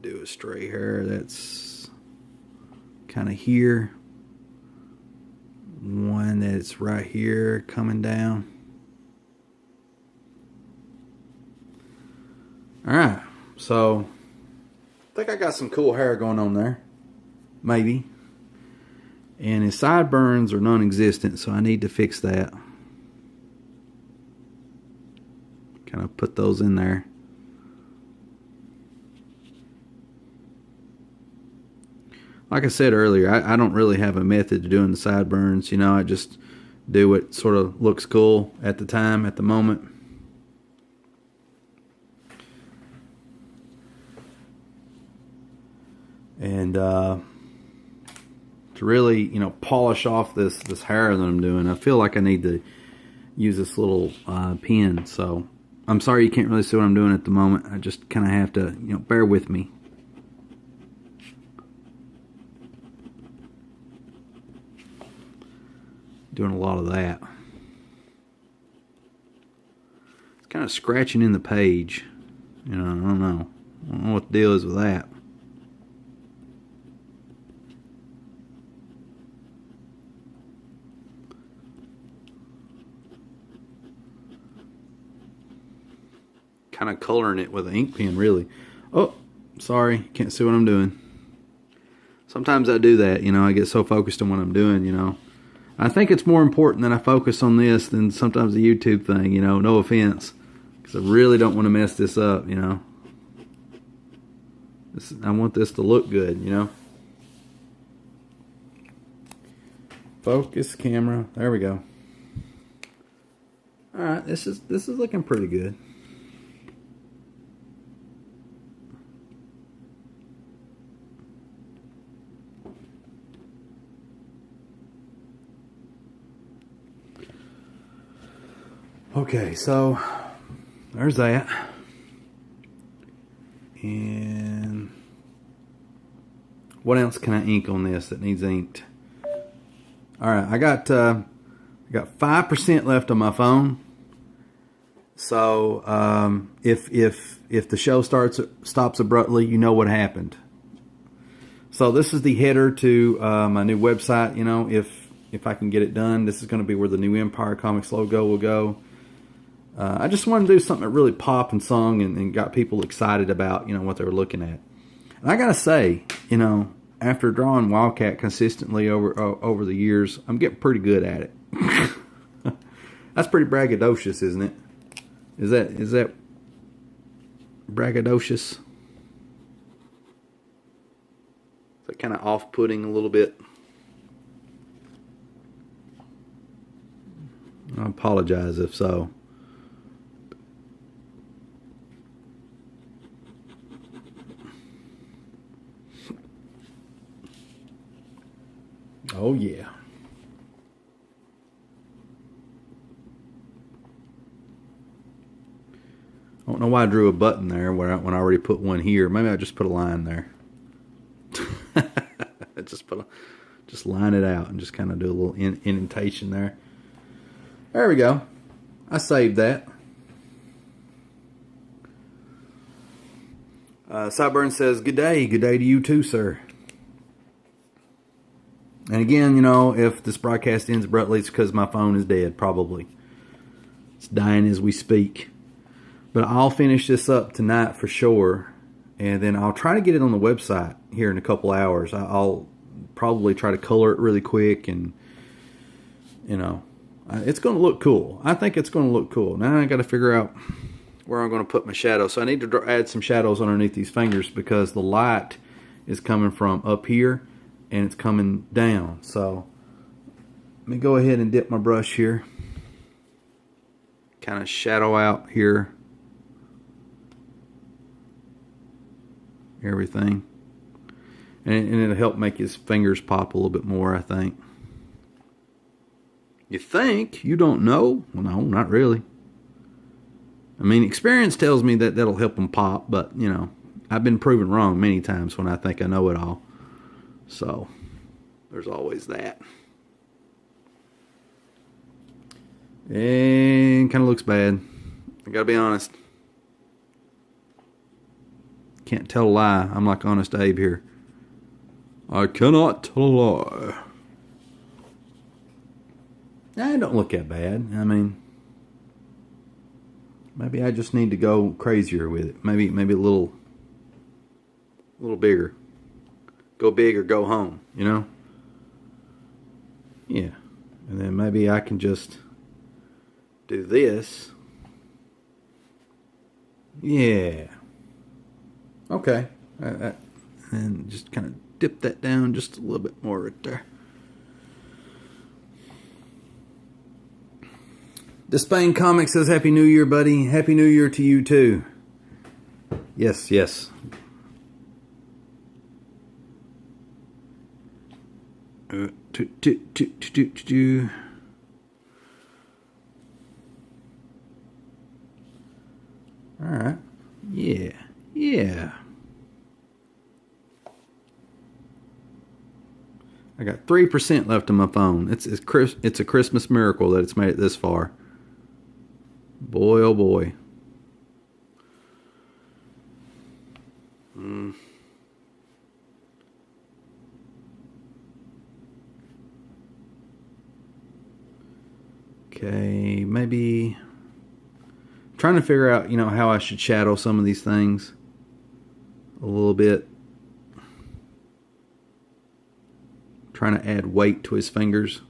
do a stray hair that's kind of here. One that's right here coming down. Alright, so I think I got some cool hair going on there. Maybe. And his sideburns are non-existent, so I need to fix that. Kind of put those in there. Like I said earlier, I don't really have a method to doing the sideburns. I just do what sort of looks cool at the time, at the moment. And to really, polish off this hair that I'm doing, I feel like I need to use this little pen. So I'm sorry you can't really see what I'm doing at the moment. I just kind of have to, bear with me. Doing a lot of that. It's kind of scratching in the page. I don't know. I don't know what the deal is with that. Kind of coloring it with an ink pen, really. Oh, sorry, can't see what I'm doing. Sometimes I do that, you know, I get so focused on what I'm doing, you know. I think it's more important that I focus on this than sometimes the YouTube thing, you know, no offense. Because I really don't want to mess this up, you know. I want this to look good, you know. Focus camera, there we go. Alright, this is looking pretty good. Okay, so there's that. And what else can I ink on this that needs inked? Alright, I got 5% left on my phone. So if the show stops abruptly, you know what happened. So this is the header to my new website. You know, if I can get it done, this is going to be where the new Empire Comics logo will go. I just wanted to do something that really popped and sung and got people excited about, you know, what they were looking at. And I gotta say, you know, after drawing Wildcat consistently over the years, I'm getting pretty good at it. That's pretty braggadocious, isn't it? Is that braggadocious? Is that kind of off-putting a little bit? I apologize if so. Oh yeah. I don't know why I drew a button there when I already put one here. Maybe I just put a line there. Just line it out and just kind of do a little indentation there. There we go. I saved that. Sideburn says, good day to you too, sir. And again, you know, if this broadcast ends abruptly, it's because my phone is dead, probably. It's dying as we speak. But I'll finish this up tonight for sure. And then I'll try to get it on the website here in a couple hours. I'll probably try to color it really quick. And, you know, it's going to look cool. I think it's going to look cool. Now I got to figure out where I'm going to put my shadows. So I need to add some shadows underneath these fingers because the light is coming from up here. And it's coming down. So let me go ahead and dip my brush here. Kind of shadow out here. Everything. And it'll help make his fingers pop a little bit more, I think. You think? You don't know? Well, no, not really. I mean, experience tells me that that'll help them pop. But, you know, I've been proven wrong many times when I think I know it all. So, there's always that. And kind of looks bad. I gotta be honest. Can't tell a lie. I'm like Honest Abe here. I cannot tell a lie. It don't look that bad. I mean, maybe I just need to go crazier with it. Maybe a little bigger. Go big or go home, you know? Yeah. And then maybe I can just do this. Yeah. Okay. And just kind of dip that down just a little bit more right there. The Spain Comic says, Happy New Year, buddy. Happy New Year to you, too. Yes, yes. Alright. Yeah. Yeah. I got 3% left on my phone. It's a Christmas miracle that it's made it this far. Boy, oh boy. Okay, maybe I'm trying to figure out, you know, how I should shadow some of these things. a little bit. Trying to add weight to his fingers.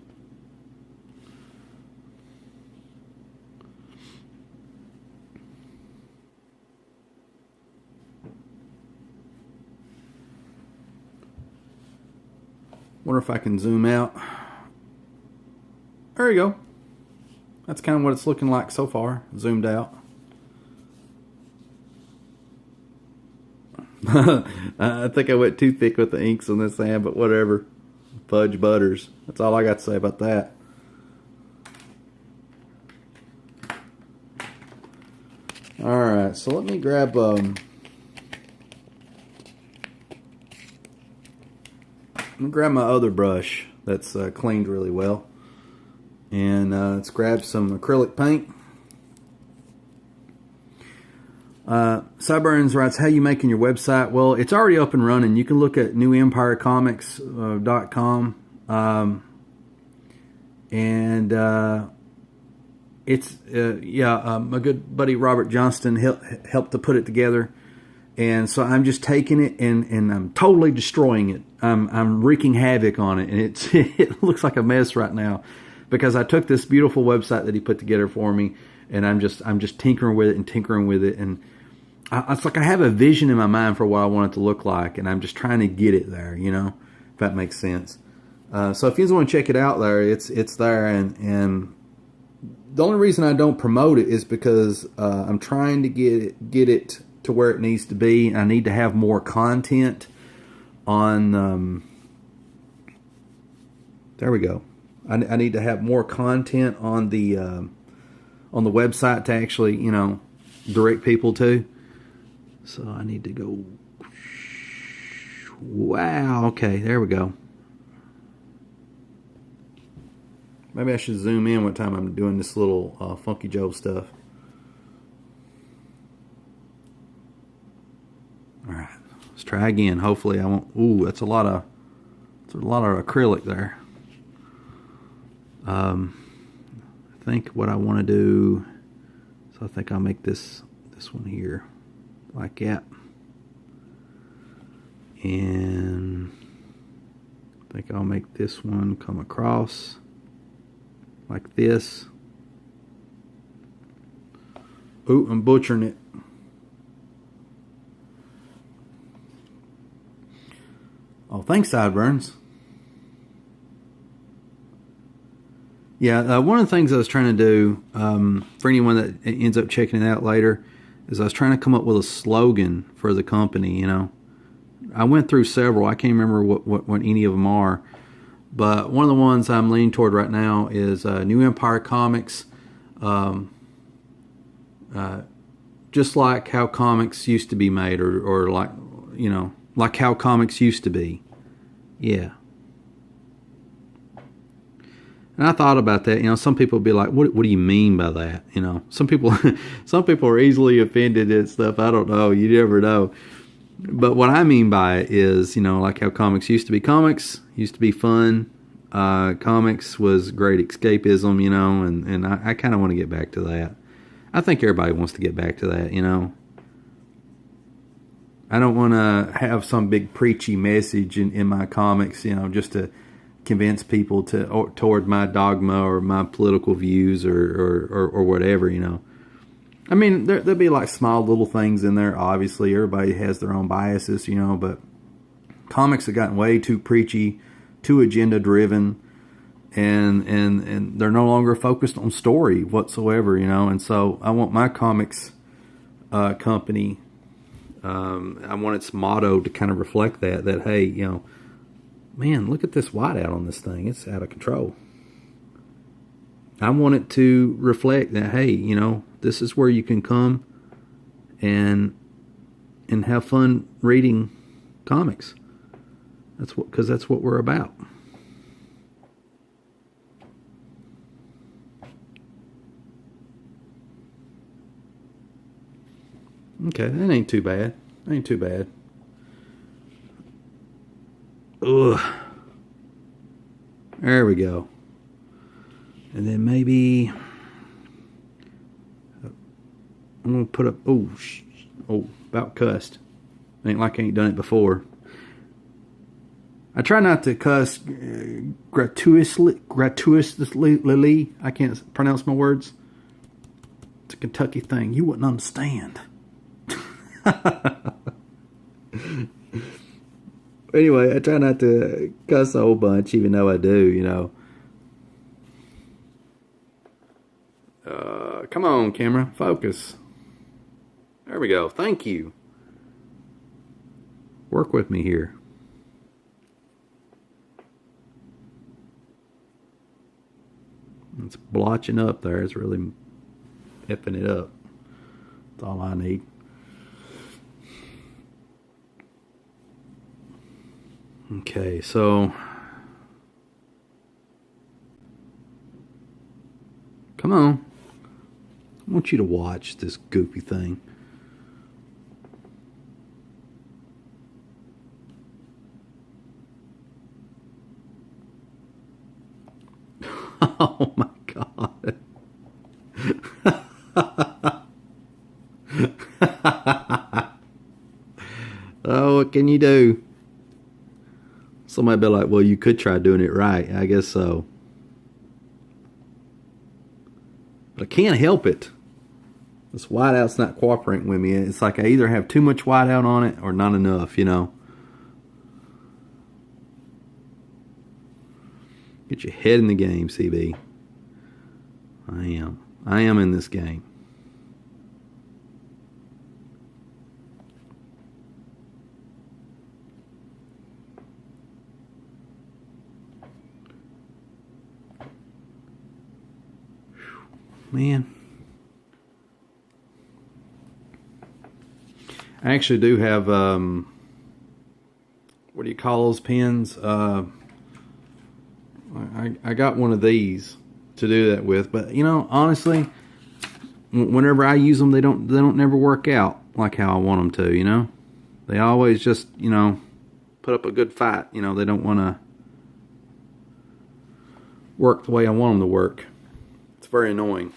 Wonder if I can zoom out. There you go. That's kind of what it's looking like so far, zoomed out. I think I went too thick with the inks on this hand, but whatever. Fudge butters. That's all I got to say about that. Alright, so let me grab let me grab my other brush that's cleaned really well. And let's grab some acrylic paint. Sideburns writes, how you making your website? Well, it's already up and running. You can look at newempirecomics.com. It's my good buddy Robert Johnston helped to put it together. And so I'm just taking it and I'm totally destroying it. I'm wreaking havoc on it, and it looks like a mess right now because I took this beautiful website that he put together for me, and I'm just tinkering with it, and it's like I have a vision in my mind for what I want it to look like, and I'm just trying to get it there, if that makes sense. So if you guys want to check it out there, it's there, and the only reason I don't promote it is because I'm trying to get it to where it needs to be. I need to have more content on there we go. I need to have more content on the website to actually direct people to. So I need to go. Wow. Okay, there we go. Maybe I should zoom in one time I'm doing this little Funky Joe stuff. All right, let's try again. Hopefully I won't. Ooh, that's a lot of acrylic there. I think what I want to do. So I think I'll make this one here like that, and I think I'll make this one come across like this. Ooh, I'm butchering it. Oh, thanks, Sideburns. Yeah, one of the things I was trying to do, for anyone that ends up checking it out later, is I was trying to come up with a slogan for the company, I went through several. I can't remember what any of them are. But one of the ones I'm leaning toward right now is New Empire Comics. Just like how comics used to be made, or like how comics used to be. Yeah. And I thought about that. Some people would be like, "What do you mean by that?" Some people are easily offended at stuff. I don't know. You never know. But what I mean by it is, like how comics used to be. Comics used to be fun. Comics was great escapism, and I kind of want to get back to that. I think everybody wants to get back to that, I don't want to have some big preachy message in my comics, just to convince people toward my dogma or my political views or whatever, I mean, there'll be like small little things in there. Obviously, everybody has their own biases, but comics have gotten way too preachy, too agenda driven, and they're no longer focused on story whatsoever, And so I want my comics company. I want its motto to kind of reflect that hey, man, look at this whiteout on this thing. It's out of control. I want it to reflect that, hey, this is where you can come and have fun reading comics. Because that's what we're about. Okay, that ain't too bad. Ugh. There we go. And then maybe I'm gonna put up. Oh, about cussed. Ain't like I ain't done it before. I try not to cuss gratuitously. I can't pronounce my words. It's a Kentucky thing. You wouldn't understand. Anyway, I try not to cuss a whole bunch, even though I do, you know. Come on, camera. Focus. There we go. Thank you. Work with me here. It's blotching up there. It's really effing it up. That's all I need. Okay, so come on. I want you to watch this goofy thing. Oh my God. Oh, what can you do? Somebody be like, well, you could try doing it right. I guess so. But I can't help it. This whiteout's not cooperating with me. It's like I either have too much whiteout on it or not enough, you know. Get your head in the game, CB. I am. I am in this game. Man. I actually do have, what do you call those pens? I got one of these to do that with, but you know, honestly, whenever I use them, they don't never work out like how I want them to, you know? They always just, you know, put up a good fight, you know, they don't want to work the way I want them to work. It's very annoying.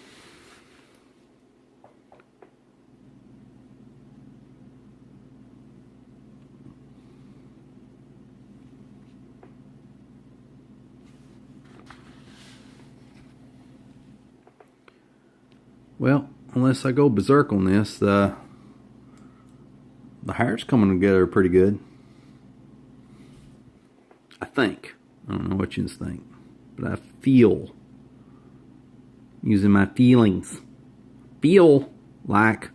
Well, unless I go berserk on this, the hair's coming together pretty good. I think. I don't know what you think. But I feel, using my feelings, feel like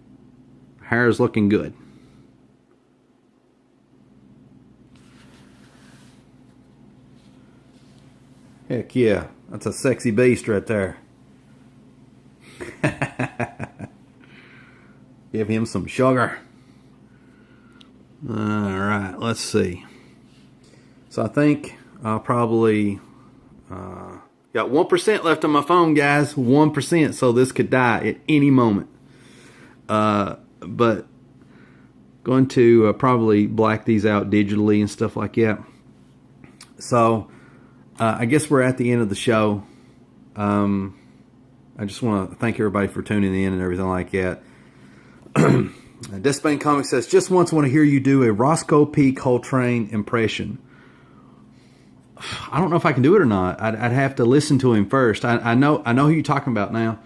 hair's looking good. Heck yeah, that's a sexy beast right there. Give him some sugar. Alright, let's see. So I think I'll probably got 1% left on my phone, guys. 1%, so this could die at any moment. But going to probably black these out digitally and stuff like that. So I guess we're at the end of the show. I just want to thank everybody for tuning in and everything like that. Despain Comics says, just once want to hear you do a Roscoe P. Coltrane impression. I don't know if I can do it or not. I'd have to listen to him first. I know who you're talking about now.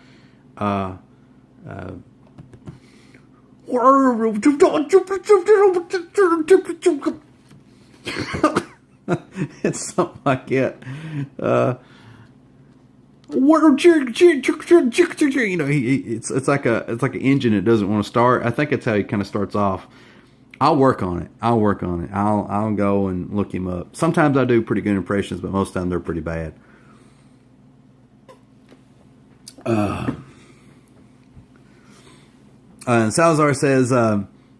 It's something like that. You know, it's like an engine that doesn't want to start. I think that's how he kind of starts off. I'll work on it. I'll go and look him up. Sometimes I do pretty good impressions, but most of the time they're pretty bad. And Salazar says,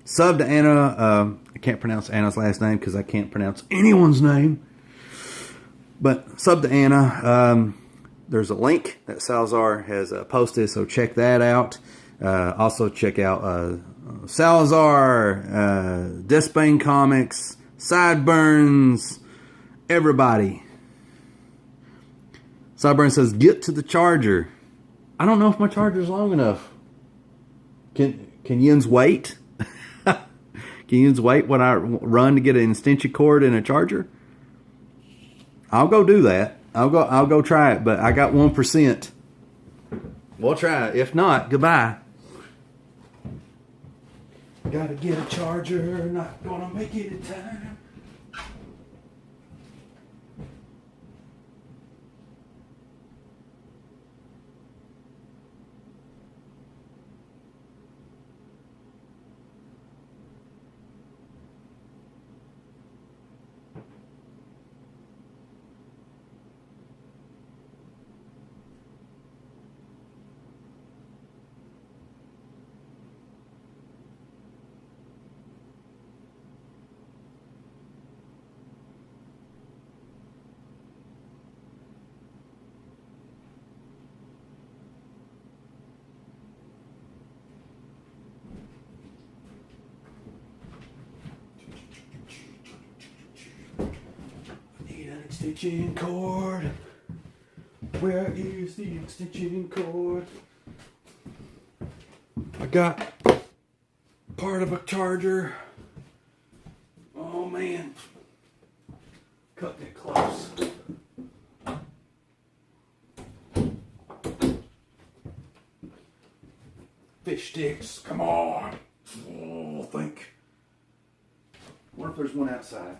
sub to Anna. I can't pronounce Anna's last name because I can't pronounce anyone's name. But sub to Anna. There's a link that Salazar has posted, so check that out. Also check out Salazar, Despain Comics, Sideburns, everybody. Sideburns says, get to the charger. I don't know if my charger's long enough. Can Yins wait? Can you wait when I run to get an extension cord and a charger? I'll go do that. I'll go try it, but I got 1%. We'll try it. If not, goodbye. Gotta get a charger, not gonna make it in time. Need an extension cord. Where is the extension cord? I got part of a charger. Oh man, cutting it close. Fish sticks, come on. Oh, think. What if there's one outside?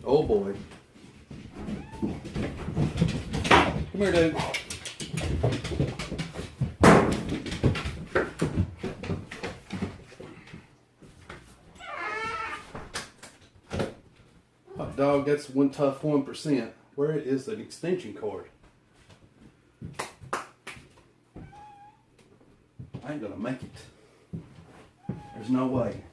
Oh boy. Come here, dude. Hot dog, that's one tough 1%. Where is the extension cord? I ain't gonna make it. There's no way.